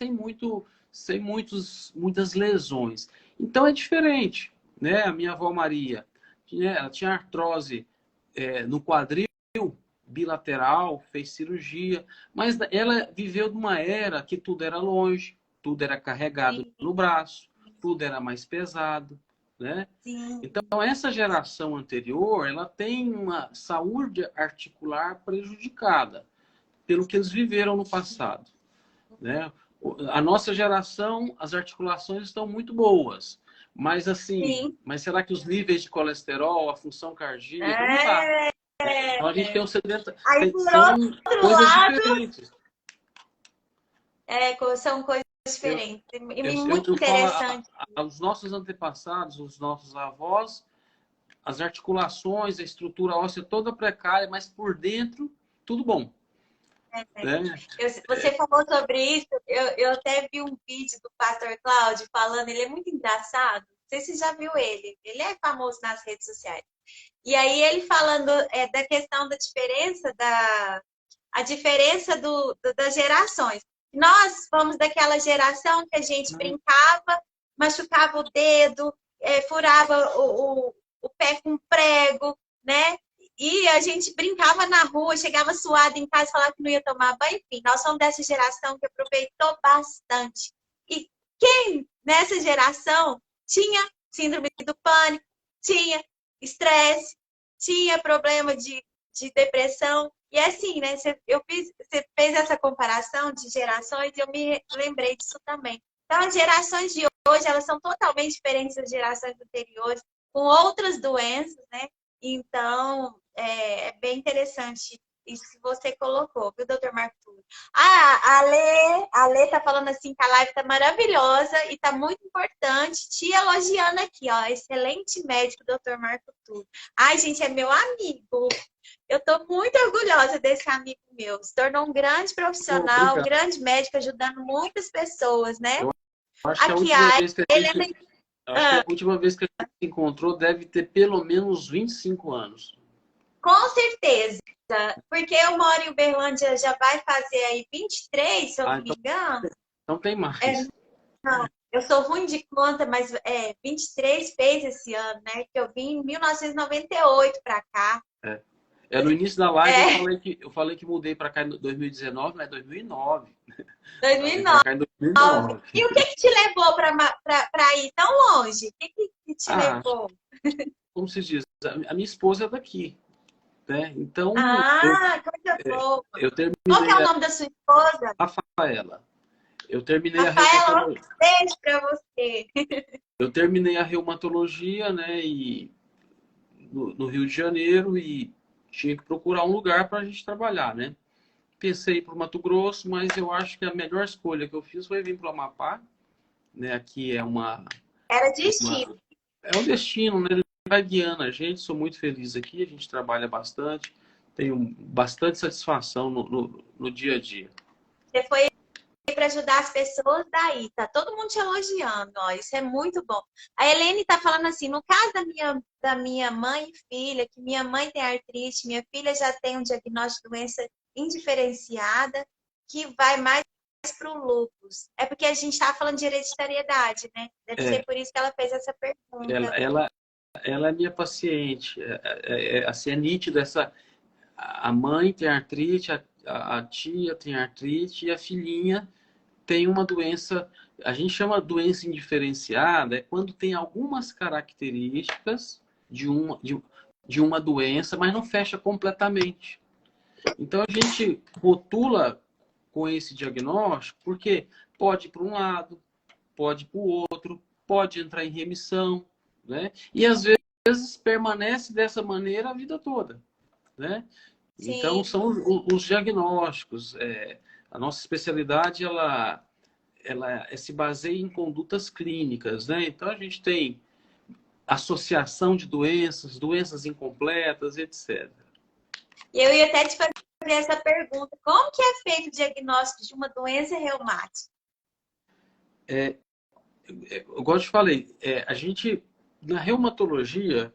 sem muitas lesões. Então é diferente, né? A minha avó Maria, ela tinha artrose no quadril, bilateral, fez cirurgia, mas ela viveu numa era que tudo era longe, tudo era carregado no braço, tudo era mais pesado, né? Sim. Então, essa geração anterior, ela tem uma saúde articular prejudicada pelo que eles viveram no passado, né? A nossa geração, as articulações estão muito boas, mas assim, mas será que os níveis de colesterol, a função cardíaca, não está? Então, a gente tem um são coisas diferentes. São coisas diferentes. E muito interessante. Os nossos antepassados, os nossos avós, as articulações, a estrutura óssea toda precária, mas por dentro, tudo bom. Você falou sobre isso, eu até vi um vídeo do Pastor Cláudio falando, ele é muito engraçado. Não sei se você já viu ele é famoso nas redes sociais. E aí ele falando da questão da diferença, a diferença das gerações. Nós fomos daquela geração que a gente brincava, machucava o dedo, furava o pé com prego, né? E a gente brincava na rua, chegava suado em casa, falava que não ia tomar banho. Enfim, nós somos dessa geração que aproveitou bastante. E quem nessa geração tinha síndrome do pânico, tinha estresse, tinha problema de depressão. E assim, né? Você fez essa comparação de gerações e eu me lembrei disso também. Então, as gerações de hoje, elas são totalmente diferentes das gerações anteriores, com outras doenças, né? Então, é bem interessante isso que você colocou, viu, doutor Marco Túlio? A Lê tá falando assim que a live tá maravilhosa e tá muito importante, te elogiando aqui, ó, excelente médico, doutor Marco Túlio. Ai, gente, é meu amigo. Eu tô muito orgulhosa desse amigo meu. Se tornou um grande profissional, um grande médico, ajudando muitas pessoas, né? Eu acho que a última vez que a gente se encontrou deve ter pelo menos 25 anos. Com certeza. Porque eu moro em Uberlândia, já vai fazer aí 23, se eu não me engano. Não tem mais. Não, eu sou ruim de conta, mas 23 fez esse ano, né? Que eu vim em 1998 para cá. No início da live eu falei que mudei para cá em 2019, mas é 2009. 2009. E o que te levou para ir tão longe? O que te levou? Como se diz, a minha esposa é daqui. Né? Então, coisa boa. Eu terminei. Qual que é o nome da sua esposa? Rafaela. Eu terminei Rafaela, um beijo para você. Eu terminei a reumatologia, né? No Rio de Janeiro e tinha que procurar um lugar para a gente trabalhar, né? Pensei para o Mato Grosso, mas eu acho que a melhor escolha que eu fiz foi vir para o Amapá, né? Aqui Era destino. É um destino, né? Ele vai guiando a gente. Sou muito feliz aqui, a gente trabalha bastante, tenho bastante satisfação no dia a dia. Você foi para ajudar as pessoas daí, tá todo mundo te elogiando, ó, isso é muito bom. A Helene tá falando assim, no caso da minha mãe e filha, que minha mãe tem artrite, minha filha já tem um diagnóstico de doença indiferenciada, que vai mais para o lúpus. É porque a gente tá falando de hereditariedade, né? Deve ser por isso que ela fez essa pergunta. Ela é minha paciente, assim, é nítido a mãe tem artrite, a tia tem artrite e a filhinha tem uma doença, a gente chama doença indiferenciada, é quando tem algumas características de uma doença, mas não fecha completamente. Então, a gente rotula com esse diagnóstico porque pode ir para um lado, pode ir para o outro, pode entrar em remissão, né? E, às vezes, permanece dessa maneira a vida toda, né? Então, Sim. são os diagnósticos. A nossa especialidade, ela se baseia em condutas clínicas, né? Então, a gente tem associação de doenças, doenças incompletas, etc. E eu ia até te fazer essa pergunta. Como que é feito o diagnóstico de uma doença reumática? Igual eu te falei, a gente, na reumatologia,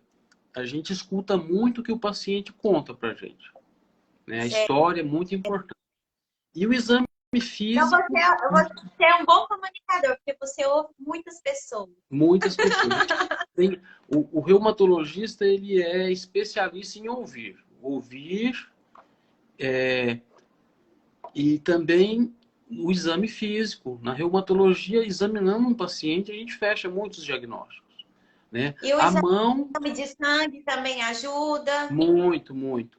a gente escuta muito o que o paciente conta para a gente, né? A Certo. história é muito importante. E o exame Então físico, você é um bom comunicador, porque você ouve muitas pessoas. muitas pessoas. O reumatologista, ele é especialista em ouvir. Ouvir e também o exame físico. Na reumatologia, examinando um paciente, a gente fecha muitos diagnósticos, né? E o A mão, exame de sangue também ajuda. muito, muito.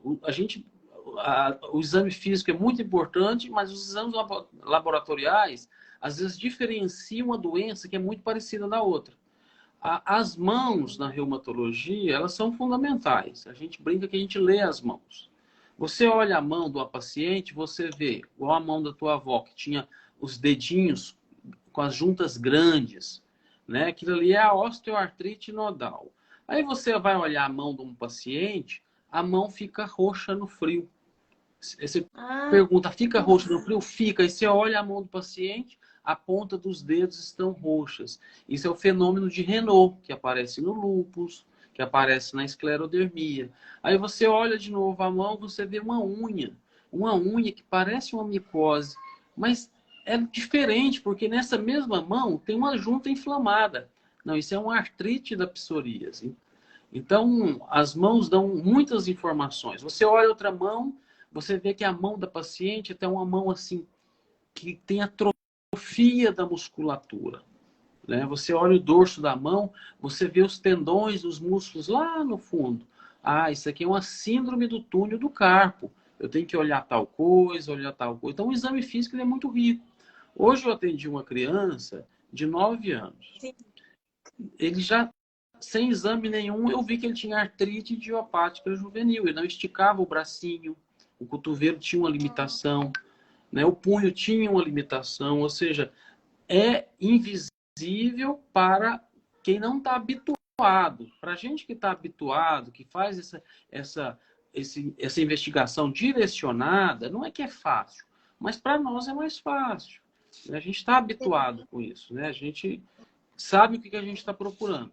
O exame físico é muito importante, mas os exames laboratoriais, às vezes, diferenciam uma doença que é muito parecida da outra. As mãos na reumatologia, elas são fundamentais. A gente brinca que a gente lê as mãos. Você olha a mão do paciente, você vê, igual a mão da tua avó, que tinha os dedinhos com as juntas grandes, né? Aquilo ali é a osteoartrite nodal. Aí você vai olhar a mão de um paciente, a mão fica roxa no frio. Você pergunta, fica roxa no frio? Fica. Aí você olha a mão do paciente, a ponta dos dedos estão roxas. Isso é o fenômeno de Raynaud, que aparece no lúpus, que aparece na esclerodermia. Aí você olha de novo a mão, você vê uma unha que parece uma micose, mas é diferente, porque nessa mesma mão tem uma junta inflamada. Não, isso é uma artrite da psoríase. Então, as mãos dão muitas informações. Você olha outra mão, você vê que a mão da paciente é uma mão assim que tem atrofia da musculatura, né? Você olha o dorso da mão, você vê os tendões, os músculos lá no fundo. Ah, isso aqui é uma síndrome do túnel do carpo. Eu tenho que olhar tal coisa, olhar tal coisa. Então, o exame físico ele é muito rico. Hoje eu atendi uma criança de 9 anos. Sim. Ele já, sem exame nenhum, eu vi que ele tinha artrite idiopática juvenil. Ele não esticava o bracinho, o cotovelo tinha uma limitação, né? O punho tinha uma limitação, ou seja, é invisível para quem não está habituado. Para a gente que está habituado, que faz essa investigação direcionada, não é que é fácil, mas para nós é mais fácil. A gente está habituado com isso, né? A gente sabe o que a gente está procurando.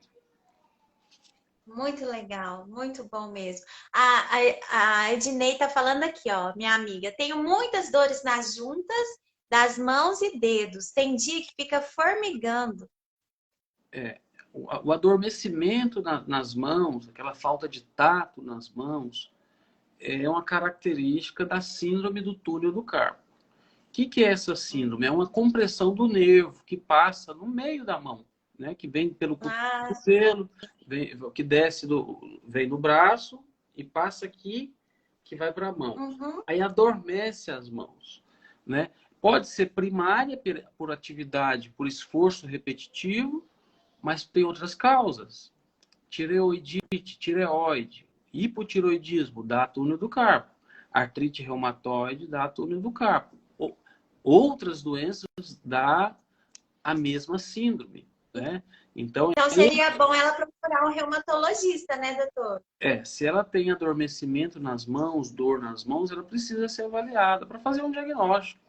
Muito legal, muito bom mesmo. A Ednei tá falando aqui, ó, minha amiga. Tenho muitas dores nas juntas das mãos e dedos. Tem dia que fica formigando. O adormecimento nas mãos, aquela falta de tato nas mãos, é uma característica da síndrome do túnel do carpo. O que é essa síndrome? É uma compressão do nervo que passa no meio da mão, né? Que vem pelo cotovelo, que vem no braço e passa aqui, que vai para a mão. Uhum. Aí adormece as mãos, né? Pode ser primária por atividade, por esforço repetitivo, mas tem outras causas. Tireoidite, tireoide, hipotireoidismo, dá túnel do carpo. Artrite reumatoide, dá túnel do carpo. Outras doenças dá a mesma síndrome, né? Então seria bom ela procurar um reumatologista, né, doutor? Se ela tem adormecimento nas mãos, dor nas mãos, ela precisa ser avaliada para fazer um diagnóstico,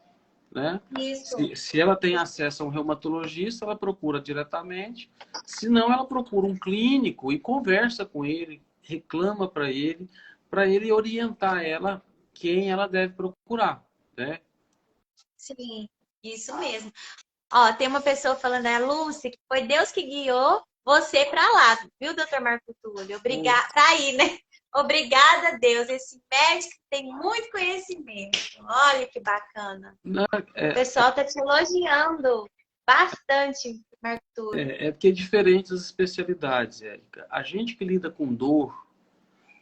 né? Isso. Se ela tem acesso a um reumatologista, ela procura diretamente. Se não, ela procura um clínico e conversa com ele, reclama para ele orientar ela quem ela deve procurar, né? Sim, isso mesmo. Ó, tem uma pessoa falando, a Lúcia, que foi Deus que guiou você para lá, viu, doutor Marco Túlio? Obrigada, tá aí, né? Obrigada a Deus, esse médico tem muito conhecimento. Olha que bacana. O pessoal tá te elogiando bastante, Marco Túlio. Porque é diferente das especialidades, Érica. A gente que lida com dor,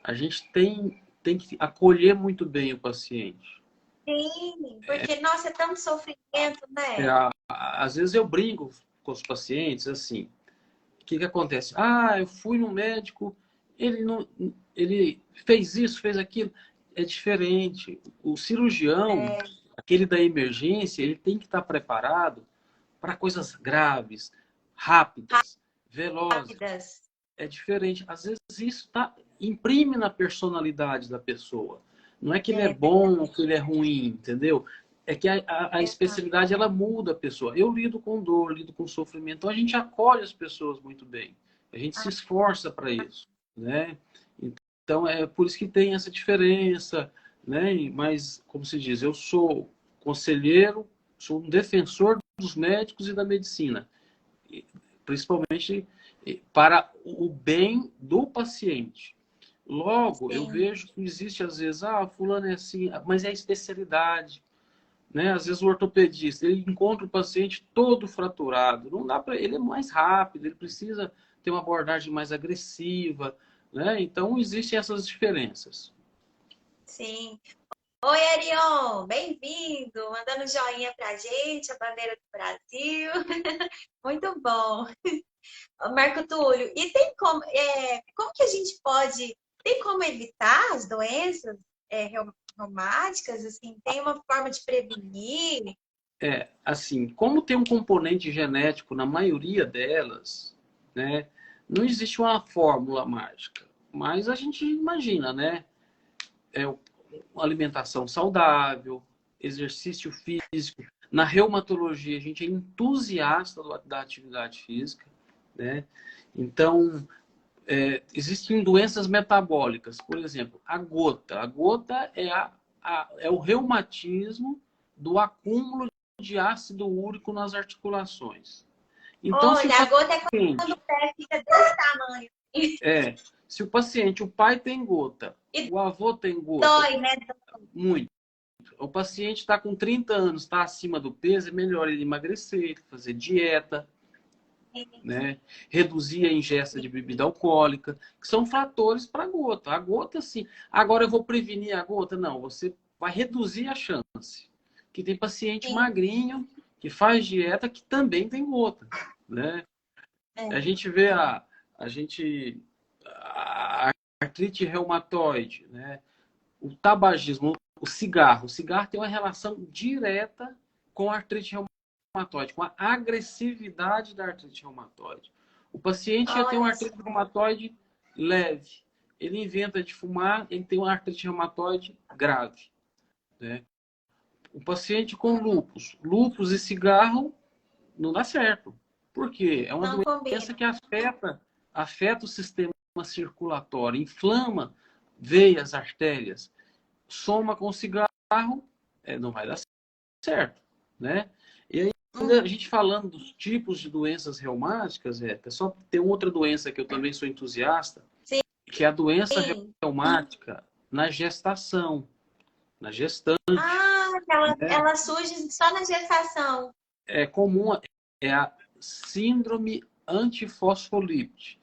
a gente tem que acolher muito bem o paciente. Sim, porque, nossa, é tanto sofrimento, É, né? às vezes eu brinco com os pacientes assim, o que que acontece? Ah, eu fui no médico, ele não, ele fez isso, fez aquilo. É diferente. O cirurgião, É, aquele da emergência, ele tem que estar preparado para coisas graves, rápidas, velozes. rápidas. É diferente. Às vezes isso imprime na personalidade da pessoa. Não é que ele é É bom ou verdade. que ele é ruim, entendeu? É que a Exato. especialidade ela muda a pessoa. Eu lido com dor, lido com sofrimento, então a gente acolhe as pessoas muito bem. A gente se esforça para isso, né? Então é por isso que tem essa diferença, né? Mas como se diz, eu sou conselheiro, sou um defensor dos médicos e da medicina, principalmente para o bem do paciente. Logo, eu Sim. vejo que existe às vezes, fulano é assim, mas é a especialidade, né? Às vezes o ortopedista, ele encontra o paciente todo fraturado, não dá para ele é mais rápido, ele precisa ter uma abordagem mais agressiva, né? Então existem essas diferenças. Sim. Oi, Arion, bem-vindo, mandando joinha pra gente, a bandeira do Brasil. Muito bom. Marco Túlio, e tem como que a gente pode, tem como evitar as doenças reumáticas, assim, tem uma forma de prevenir? Assim, como tem um componente genético na maioria delas, né? Não existe uma fórmula mágica, mas a gente imagina, né? Uma alimentação saudável, exercício físico. Na reumatologia, a gente é entusiasta da atividade física, né? Então, existem doenças metabólicas, por exemplo, a gota. A gota é o reumatismo do acúmulo de ácido úrico nas articulações. Então, se o Olha, a gota é quando paciente o pé fica desse tamanho. é, se o paciente, o pai tem gota, E o avô tem gota, dói, né? muito. O paciente está com 30 anos, está acima do peso, é melhor ele emagrecer, fazer dieta, né? Reduzir a ingesta de bebida alcoólica, que são fatores para a gota. A gota, sim. Agora eu vou prevenir a gota? Não, você vai reduzir a chance. Que tem paciente Sim, magrinho, que faz dieta, que também tem gota, né? A é. gente vê a artrite reumatoide, né? O tabagismo, o cigarro. O cigarro tem uma relação direta com a artrite reumatoide, com a agressividade da artrite reumatoide. O paciente já tem uma Olha só. artrite reumatoide leve. Ele inventa de fumar, ele tem uma artrite reumatoide grave, né? O paciente com lúpus e cigarro não dá certo. Por quê? É uma Não doença combina. que afeta o sistema circulatório, inflama veias, artérias. Soma com cigarro, não vai dar certo, né? E aí, ainda a Uhum. gente falando dos tipos de doenças reumáticas, só tem outra doença que eu também sou entusiasta, que é a doença Sim. reumática na gestação, na gestante. Ah, ela surge só na gestação. É comum, é a síndrome antifosfolípide.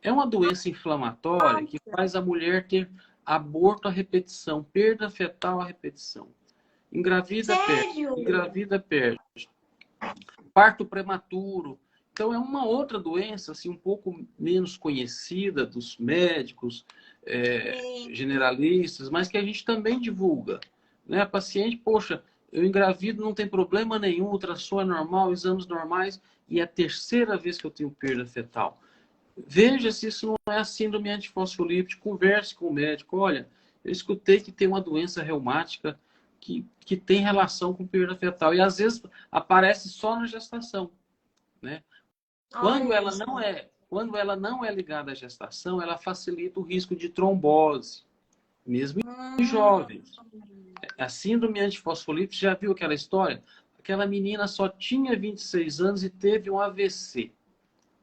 É uma doença inflamatória que faz a mulher ter aborto à repetição, perda fetal à repetição. Sério? Engravida, perde. Parto prematuro. Então, é uma outra doença, assim, um pouco menos conhecida dos médicos, Sim. generalistas, mas que a gente também divulga. Né? A paciente, poxa, eu engravido, não tem problema nenhum, ultrassom é normal, exames normais, e é a terceira vez que eu tenho perda fetal. Veja se isso não é a síndrome antifosfolípide, converse com o médico. Olha, eu escutei que tem uma doença reumática que tem relação com perda fetal. E às vezes aparece só na gestação, né? Olha só. Quando ela não é ligada à gestação, ela facilita o risco de trombose, mesmo em Hum, jovens. A síndrome antifosfolípide, já viu aquela história? Aquela menina só tinha 26 anos e teve um AVC.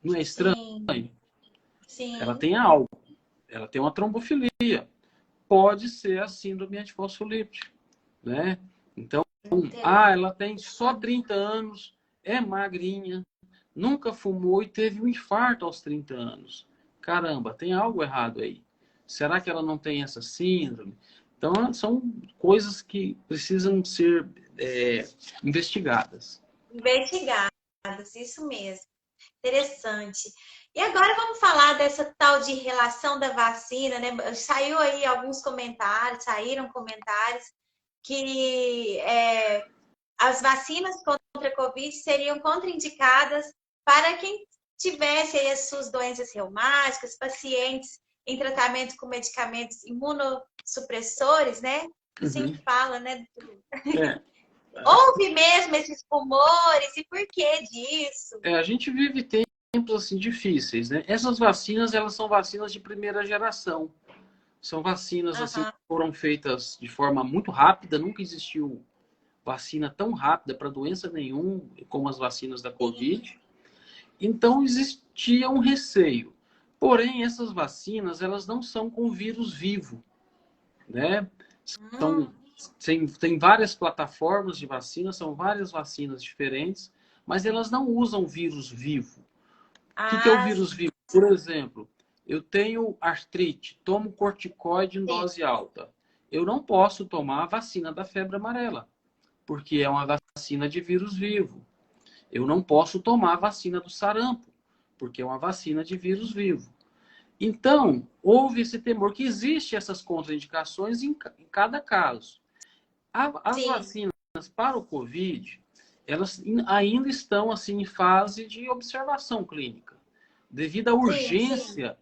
Não é estranho? sim, Ela sim. tem algo, ela tem uma trombofilia. Pode ser a síndrome antifosfolípide, né? Então, Entendo. ela tem só 30 anos, é magrinha, nunca fumou e teve um infarto aos 30 anos. Caramba, tem algo errado aí. Será que ela não tem essa síndrome? Então, são coisas que precisam ser investigadas. Investigadas, isso mesmo. Interessante. E agora vamos falar dessa tal de relação da vacina, né? Saiu aí alguns comentários, saíram comentários que as vacinas contra a Covid seriam contraindicadas para quem tivesse aí as suas doenças reumáticas, pacientes em tratamento com medicamentos imunossupressores, né? Assim que fala, né? É, Houve mesmo esses rumores e por que disso? a gente vive tempos assim difíceis, né? Essas vacinas, elas são vacinas de primeira geração. São vacinas assim que foram feitas de forma muito rápida, nunca existiu vacina tão rápida para doença nenhuma como as vacinas da Covid. Então existia um receio. Porém, essas vacinas, elas não são com vírus vivo, né? Tem várias plataformas de vacina, são várias vacinas diferentes, mas elas não usam vírus vivo. O que é o vírus vivo? Por exemplo, eu tenho artrite, tomo corticoide em dose alta. Eu não posso tomar a vacina da febre amarela, porque é uma vacina de vírus vivo. Eu não posso tomar a vacina do sarampo, porque é uma vacina de vírus vivo. Então, houve esse temor, que existe essas contraindicações em cada caso. As vacinas para o Covid, elas ainda estão assim, em fase de observação clínica. Devido à urgência,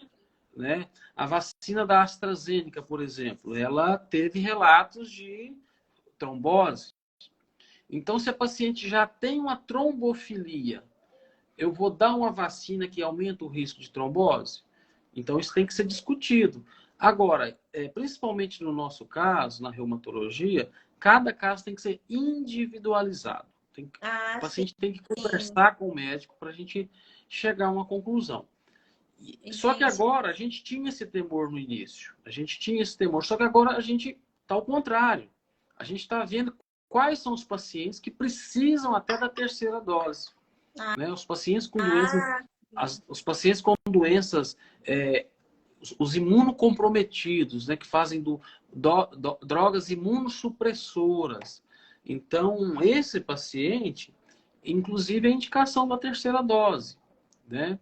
né? A vacina da AstraZeneca, por exemplo, ela teve relatos de trombose. Então, se a paciente já tem uma trombofilia, eu vou dar uma vacina que aumenta o risco de trombose? Então, isso tem que ser discutido. Agora, principalmente no nosso caso, na reumatologia, cada caso tem que ser individualizado. O paciente tem que conversar com o médico para a gente chegar a uma conclusão. Só que agora, a gente tinha esse temor no início. A gente tinha esse temor. Só que agora a gente está ao contrário. A gente está vendo quais são os pacientes que precisam até da terceira dose. Né? Os pacientes com doenças, os pacientes com doenças, os imunocomprometidos, né? Que fazem drogas imunossupressoras. Então, esse paciente, inclusive, é a indicação da terceira dose, né?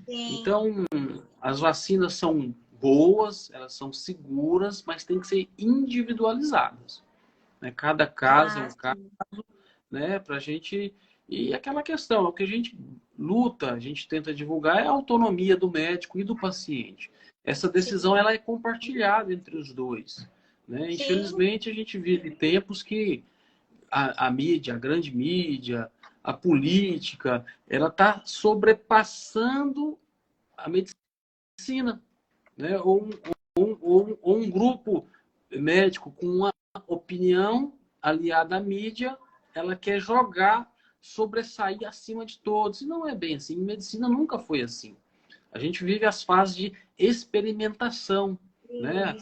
Então, as vacinas são boas, elas são seguras, mas tem que ser individualizadas. Né? Cada caso é um caso, né? Para a gente. E aquela questão, o que a gente luta, a gente tenta divulgar é a autonomia do médico e do paciente. Essa decisão ela é compartilhada entre os dois. Né? Infelizmente, a gente vive tempos que a mídia, a grande mídia, a política, ela está sobrepassando a medicina. Né? Ou um grupo médico com uma opinião aliada à mídia, ela quer sobressair acima de todos. E não é bem assim. Em medicina nunca foi assim. A gente vive as fases de experimentação. Né?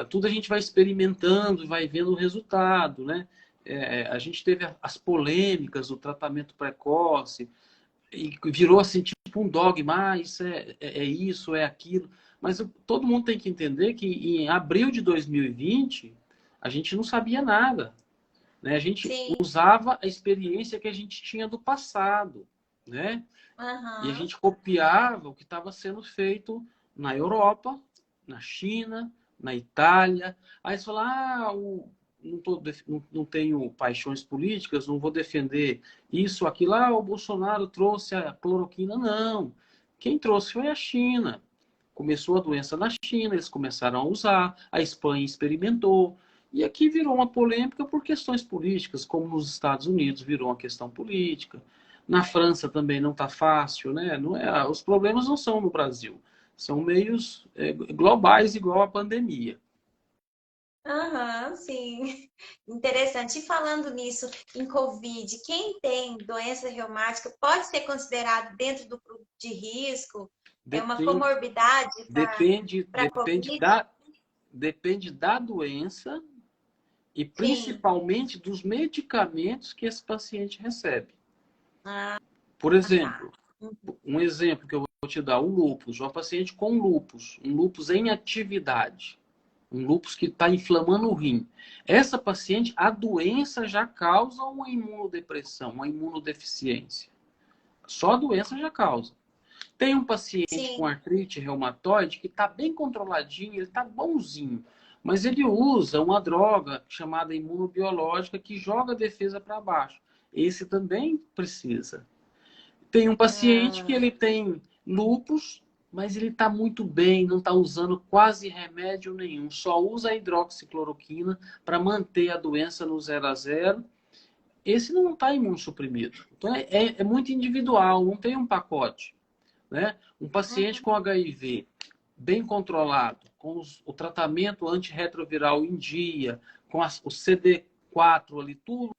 Tudo a gente vai experimentando, vai vendo o resultado. Né? A gente teve as polêmicas do tratamento precoce, e virou assim, tipo um dogma, isso isso, é aquilo. Mas todo mundo tem que entender que em abril de 2020, a gente não sabia nada. Né? A gente usava a experiência que a gente tinha do passado. Né? E a gente copiava o que estava sendo feito na Europa, na China, na Itália. Aí você fala, não tenho paixões políticas, não vou defender isso, aquilo. O Bolsonaro trouxe a cloroquina. Não. Quem trouxe foi a China. Começou a doença na China, eles começaram a usar, a Espanha experimentou. E aqui virou uma polêmica por questões políticas, como nos Estados Unidos virou uma questão política. Na França também não está fácil, né? Os problemas não são no Brasil, são meios globais, igual a pandemia. Sim. Interessante. E falando nisso, em Covid, quem tem doença reumática pode ser considerado dentro do grupo de risco? É uma comorbidade para Covid? Depende da doença e principalmente dos medicamentos que esse paciente recebe. Por exemplo, um exemplo que eu vou te dar o lúpus, uma paciente com lúpus, um lúpus em atividade, um lúpus que está inflamando o rim. Essa paciente, a doença já causa uma imunodepressão, uma imunodeficiência. Só a doença já causa. Tem um paciente com artrite reumatoide que está bem controladinho, ele está bonzinho, mas ele usa uma droga chamada imunobiológica que joga a defesa para baixo. Esse também precisa. Tem um paciente que ele tem lúpus, mas ele está muito bem, não está usando quase remédio nenhum, só usa a hidroxicloroquina para manter a doença no 0 a 0. Esse não está imunossuprimido. Então é muito individual, não tem um pacote. Né? Um paciente com HIV bem controlado, com o tratamento antirretroviral em dia, com o CD4 ali, tudo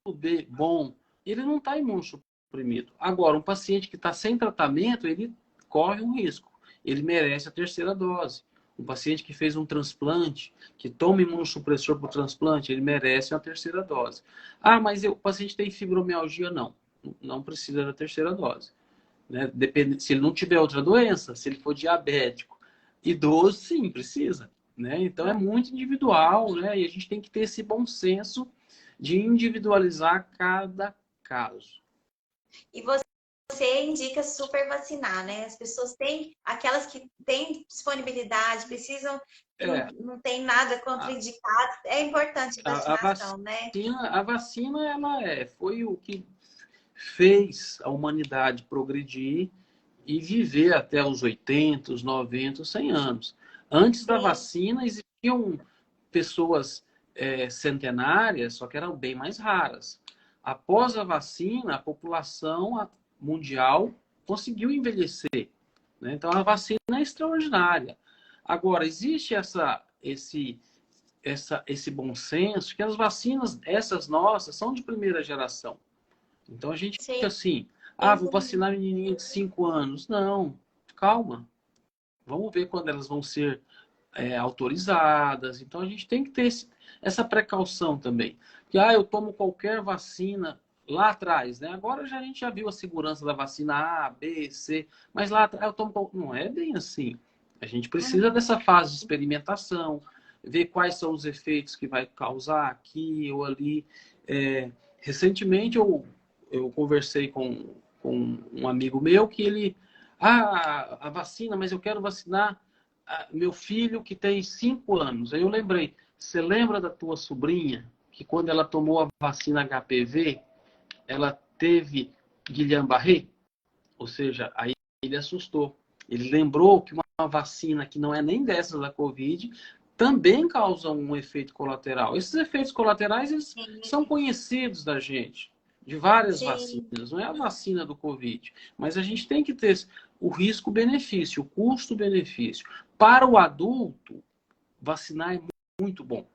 bom, ele não está imunossuprimido. Agora, um paciente que está sem tratamento, ele corre um risco. Ele merece a terceira dose. Um paciente que fez um transplante, que toma imunossupressor para o transplante, ele merece a terceira dose. Ah, mas o paciente tem fibromialgia? Não. Não precisa da terceira dose. Né? Depende, se ele não tiver outra doença, se ele for diabético, idoso, sim, precisa. Né? Então é muito individual, né? E a gente tem que ter esse bom senso de individualizar cada caso. E você indica super vacinar, né? As pessoas têm, aquelas que têm disponibilidade, precisam, não tem nada contraindicado, é importante a vacinação, né? A vacina, ela foi o que fez a humanidade progredir e viver até os 80, os 90, os 100 anos. Antes da vacina, existiam pessoas centenárias, só que eram bem mais raras. Após a vacina, a população mundial conseguiu envelhecer. Né? Então, a vacina é extraordinária. Agora, existe esse bom senso que as vacinas, essas nossas, são de primeira geração. Então, a gente fica assim, vou vacinar a menininha de 5 anos. Não, calma. Vamos ver quando elas vão ser autorizadas. Então, a gente tem que ter essa precaução também. Que, eu tomo qualquer vacina lá atrás, né? Agora a gente já viu a segurança da vacina A, B, C, mas lá atrás eu tomo... Não é bem assim. A gente precisa dessa fase de experimentação, ver quais são os efeitos que vai causar aqui ou ali. Recentemente eu conversei com um amigo meu que ele... a vacina, mas eu quero vacinar meu filho que tem 5 anos. Aí eu lembrei, você lembra da tua sobrinha que quando ela tomou a vacina HPV, ela teve Guillain-Barré? Ou seja, aí ele assustou. Ele lembrou que uma vacina que não é nem dessas da Covid também causa um efeito colateral. Esses efeitos colaterais eles são conhecidos da gente, de várias vacinas. Não é a vacina do Covid. Mas a gente tem que ter o risco-benefício, o custo-benefício. Para o adulto, vacinar é muito bom.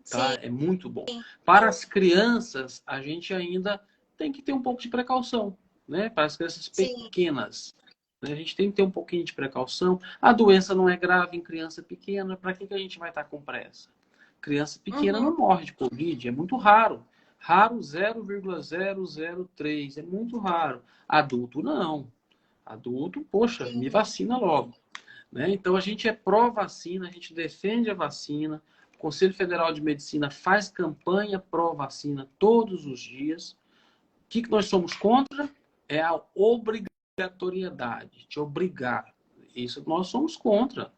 Tá? É muito bom. Para as crianças, a gente ainda tem que ter um pouco de precaução. Né? Para as crianças pequenas. Né? A gente tem que ter um pouquinho de precaução. A doença não é grave em criança pequena. Para que a gente vai estar com pressa? Criança pequena não morre de Covid. É muito raro. Raro 0,003. É muito raro. Adulto, não. Adulto, poxa, me vacina logo. Né? Então, a gente é pró-vacina. A gente defende a vacina. O Conselho Federal de Medicina faz campanha pró-vacina todos os dias. O que nós somos contra? É a obrigatoriedade, te obrigar. Isso nós somos contra.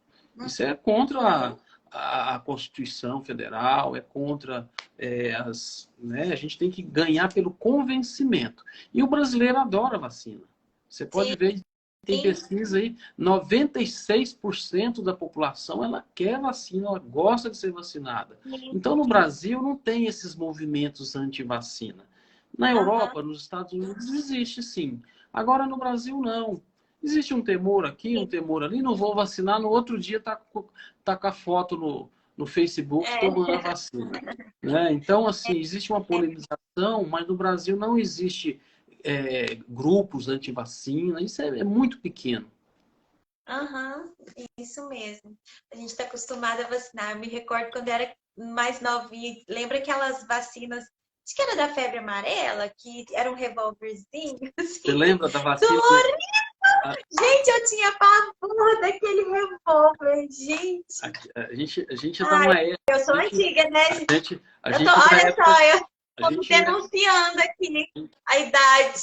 Isso é contra a Constituição Federal, é contra né? A gente tem que ganhar pelo convencimento. E o brasileiro adora vacina. Você pode ver, tem pesquisa aí, 96% da população ela quer vacina, ela gosta de ser vacinada. Então, no Brasil, não tem esses movimentos anti-vacina. Na Europa, nos Estados Unidos, existe sim. Agora, no Brasil, não. Existe um temor aqui, um temor ali, não vou vacinar, no outro dia tá com a foto no Facebook tomando a vacina. Né? Então, assim, existe uma polemização, mas no Brasil não existe grupos anti-vacina, isso é muito pequeno. Isso mesmo. A gente está acostumado a vacinar. Eu me recordo quando eu era mais novinha, lembra aquelas vacinas, acho que era da febre amarela, que era um revólverzinho. Assim, você lembra da vacina? Gente, eu tinha pavor daquele revólver, gente. A gente é da uma época. Eu sou antiga, né? A gente é da Olha época. só, eu A tô me gente é, denunciando aqui a idade.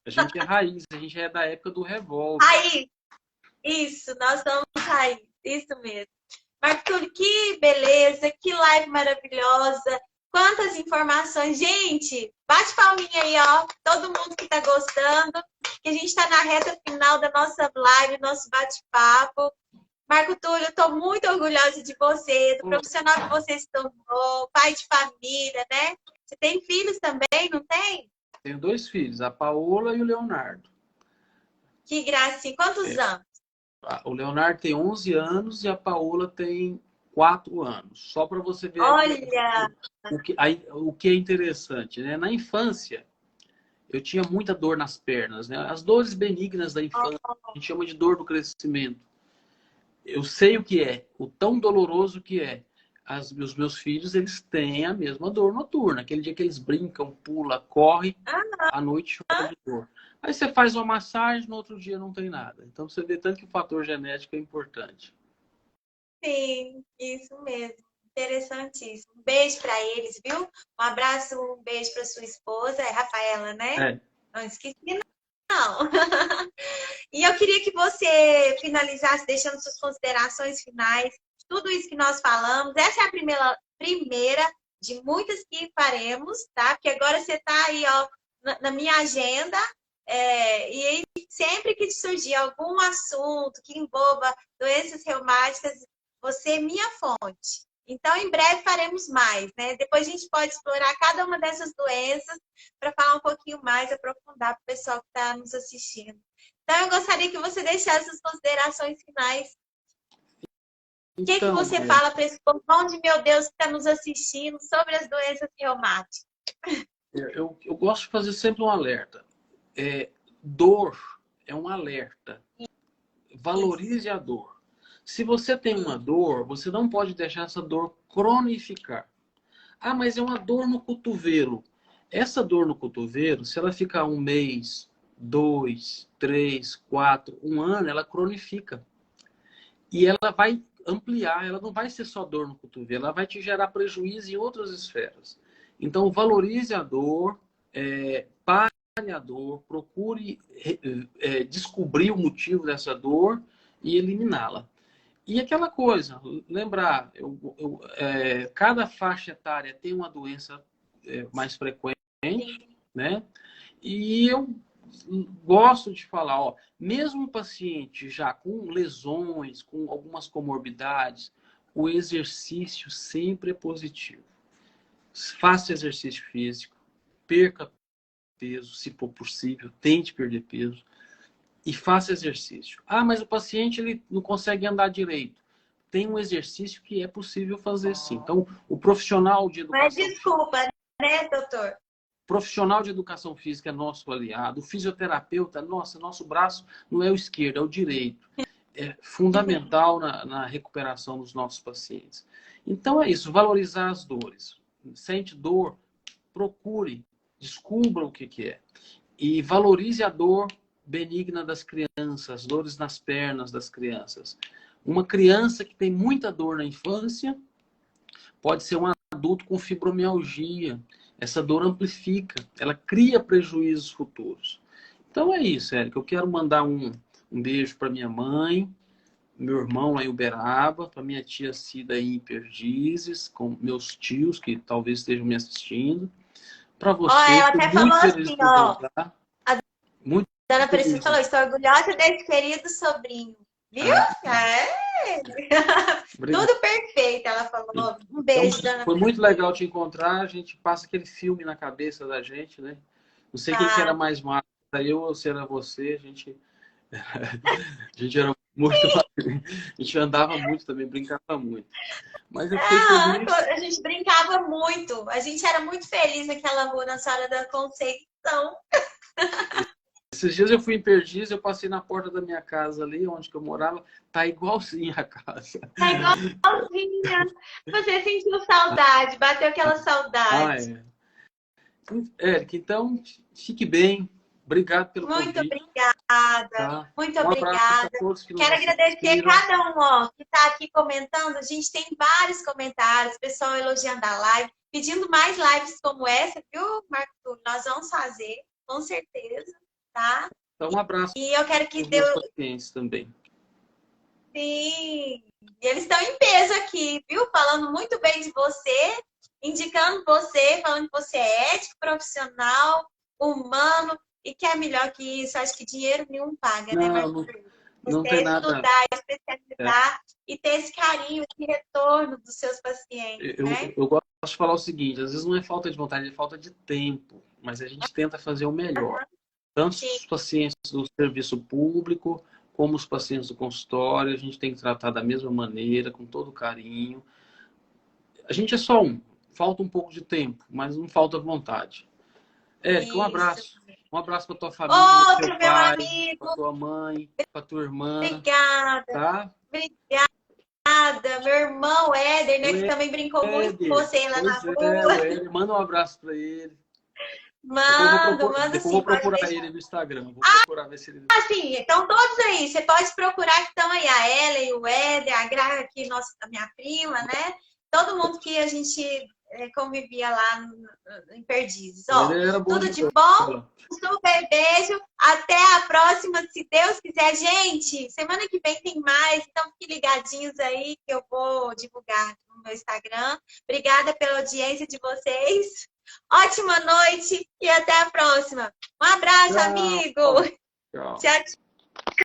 a gente é raiz, a gente é da época do revólver. Aí, isso, nós somos raiz, isso mesmo. Marco Túlio, que beleza, que live maravilhosa. Quantas informações. Gente, bate palminha aí, ó. Todo mundo que tá gostando. Que a gente tá na reta final da nossa live, nosso bate-papo. Marco Túlio, eu tô muito orgulhosa de você, do profissional que você se tornou, pai de família, né? Você tem filhos também, não tem? Tenho 2 filhos, a Paola e o Leonardo. Que gracinha. Quantos anos? O Leonardo tem 11 anos e a Paola tem 4 anos. Só para você ver Olha! o que é interessante, né? Na infância, eu tinha muita dor nas pernas, né? As dores benignas da infância, a gente chama de dor do crescimento. Eu sei o que é, o tão doloroso que é. Os meus filhos, eles têm a mesma dor noturna. Aquele dia que eles brincam, pula, corre, à noite chora de dor. Aí você faz uma massagem, no outro dia não tem nada. Então você vê tanto que o fator genético é importante. Sim, isso mesmo. Interessantíssimo. Um beijo para eles, viu? Um abraço, um beijo para sua esposa, é Rafaela, né? É. Não esqueci, não. E eu queria que você finalizasse deixando suas considerações finais, tudo isso que nós falamos. Essa é a primeira de muitas que faremos, tá? Porque agora você está aí, ó, na minha agenda. E aí, sempre que surgir algum assunto que envolva doenças reumáticas, você é minha fonte. Então, em breve faremos mais, né? Depois a gente pode explorar cada uma dessas doenças para falar um pouquinho mais, aprofundar para o pessoal que está nos assistindo. Então, eu gostaria que você deixasse as considerações finais. O que você fala para esse povão de meu Deus que está nos assistindo sobre as doenças reumáticas? Eu gosto de fazer sempre um alerta. Dor é um alerta. Valorize a dor. Se você tem uma dor, você não pode deixar essa dor cronificar. Ah, mas é uma dor no cotovelo. Essa dor no cotovelo, se ela ficar 1 mês, 2, 3, 4, 1 ano, ela cronifica. E ela vai ampliar, ela não vai ser só dor no cotovelo, ela vai te gerar prejuízo em outras esferas. Então, valorize a dor, pare a dor, procure descobrir o motivo dessa dor e eliminá-la. E aquela coisa, lembrar, cada faixa etária tem uma doença mais frequente, né? E eu gosto de falar, ó, mesmo um paciente já com lesões, com algumas comorbidades, o exercício sempre é positivo. Faça exercício físico, perca peso, se for possível, tente perder peso e faça exercício. Ah, mas o paciente ele não consegue andar direito. Tem um exercício que é possível fazer sim. Então, o profissional de educação... Mas desculpa, né, doutor? O profissional de educação física é nosso aliado. O fisioterapeuta, nosso braço não é o esquerdo, é o direito. É fundamental na recuperação dos nossos pacientes. Então é isso, valorizar as dores. Sente dor, procure, descubra o que é. E valorize a dor benigna das crianças, dores nas pernas das crianças. Uma criança que tem muita dor na infância pode ser um adulto com fibromialgia. Essa dor amplifica, ela cria prejuízos futuros. Então é isso, Érica. Eu quero mandar um beijo para minha mãe, meu irmão lá em Uberaba, para minha tia Cida aí em Perdizes, com meus tios que talvez estejam me assistindo. Para você, ela até falou assim, ó. Muito Dona Priscila falou, estou orgulhosa desse querido sobrinho. Viu? Tudo perfeito, ela falou. Um beijo, então, Dona foi muito legal te encontrar. A gente passa aquele filme na cabeça da gente, né? Não sei quem que era mais massa, eu ou se era você. A gente era muito... A gente andava muito também, brincava muito. Mas eu fiquei feliz. A gente brincava muito. A gente era muito feliz naquela rua, na Senhora da Conceição. Esses dias eu fui em Perdizes, eu passei na porta da minha casa ali, onde que eu morava, tá igualzinha a casa. Tá igualzinha. Você sentiu saudade, bateu aquela saudade. Érica, então fique bem, Obrigado pelo Muito convite. obrigada, Tá? muito Um abraço obrigada. para todos que nos Quero agradecer assistiram. cada um, ó, que está aqui comentando. A gente tem vários comentários, pessoal elogiando a live, pedindo mais lives como essa, viu, Marco Túlio? Nós vamos fazer, com certeza, tá? Então, um abraço E eu quero que para os meus Deus... pacientes também. Sim, eles estão em peso aqui, viu? Falando muito bem de você, indicando você, falando que você é ético, profissional, humano, e que é melhor que isso. Acho que dinheiro nenhum paga, né, Não, Marco? não Você tem nada. estudar, especializar e ter esse carinho, esse retorno dos seus pacientes, né? Eu gosto de falar o seguinte: às vezes não é falta de vontade, é falta de tempo, mas a gente tenta fazer o melhor. Tanto Sim, os pacientes do serviço público, como os pacientes do consultório, a gente tem que tratar da mesma maneira, com todo carinho. A gente é só um, falta um pouco de tempo, mas não falta vontade. Érica, um isso. abraço. Um abraço para tua família, Outro, teu meu pai, amigo. para tua mãe, para tua irmã, Obrigada, tá? obrigada. Meu irmão Éder, né, O que também brincou muito com Éder, você lá na pois é, o rua. Éder, manda um abraço para ele. Mando, mando Depois eu vou sim, pode procurar deixar. ele no Instagram. Vou procurar ver se ele. Sim, então todos aí, você pode procurar que estão aí, a Ellen, o Éder, a Gra aqui, nossa, a minha prima, né? Todo mundo que a gente convivia lá em Perdizes. Ele Ó, era bom tudo de de bom, bola. um super beijo, até a próxima, se Deus quiser. Gente, semana que vem tem mais, então fiquem ligadinhos aí que eu vou divulgar no meu Instagram. Obrigada pela audiência de vocês. Ótima noite e até a próxima. Um abraço, Tchau. amigo. Tchau. Tchau,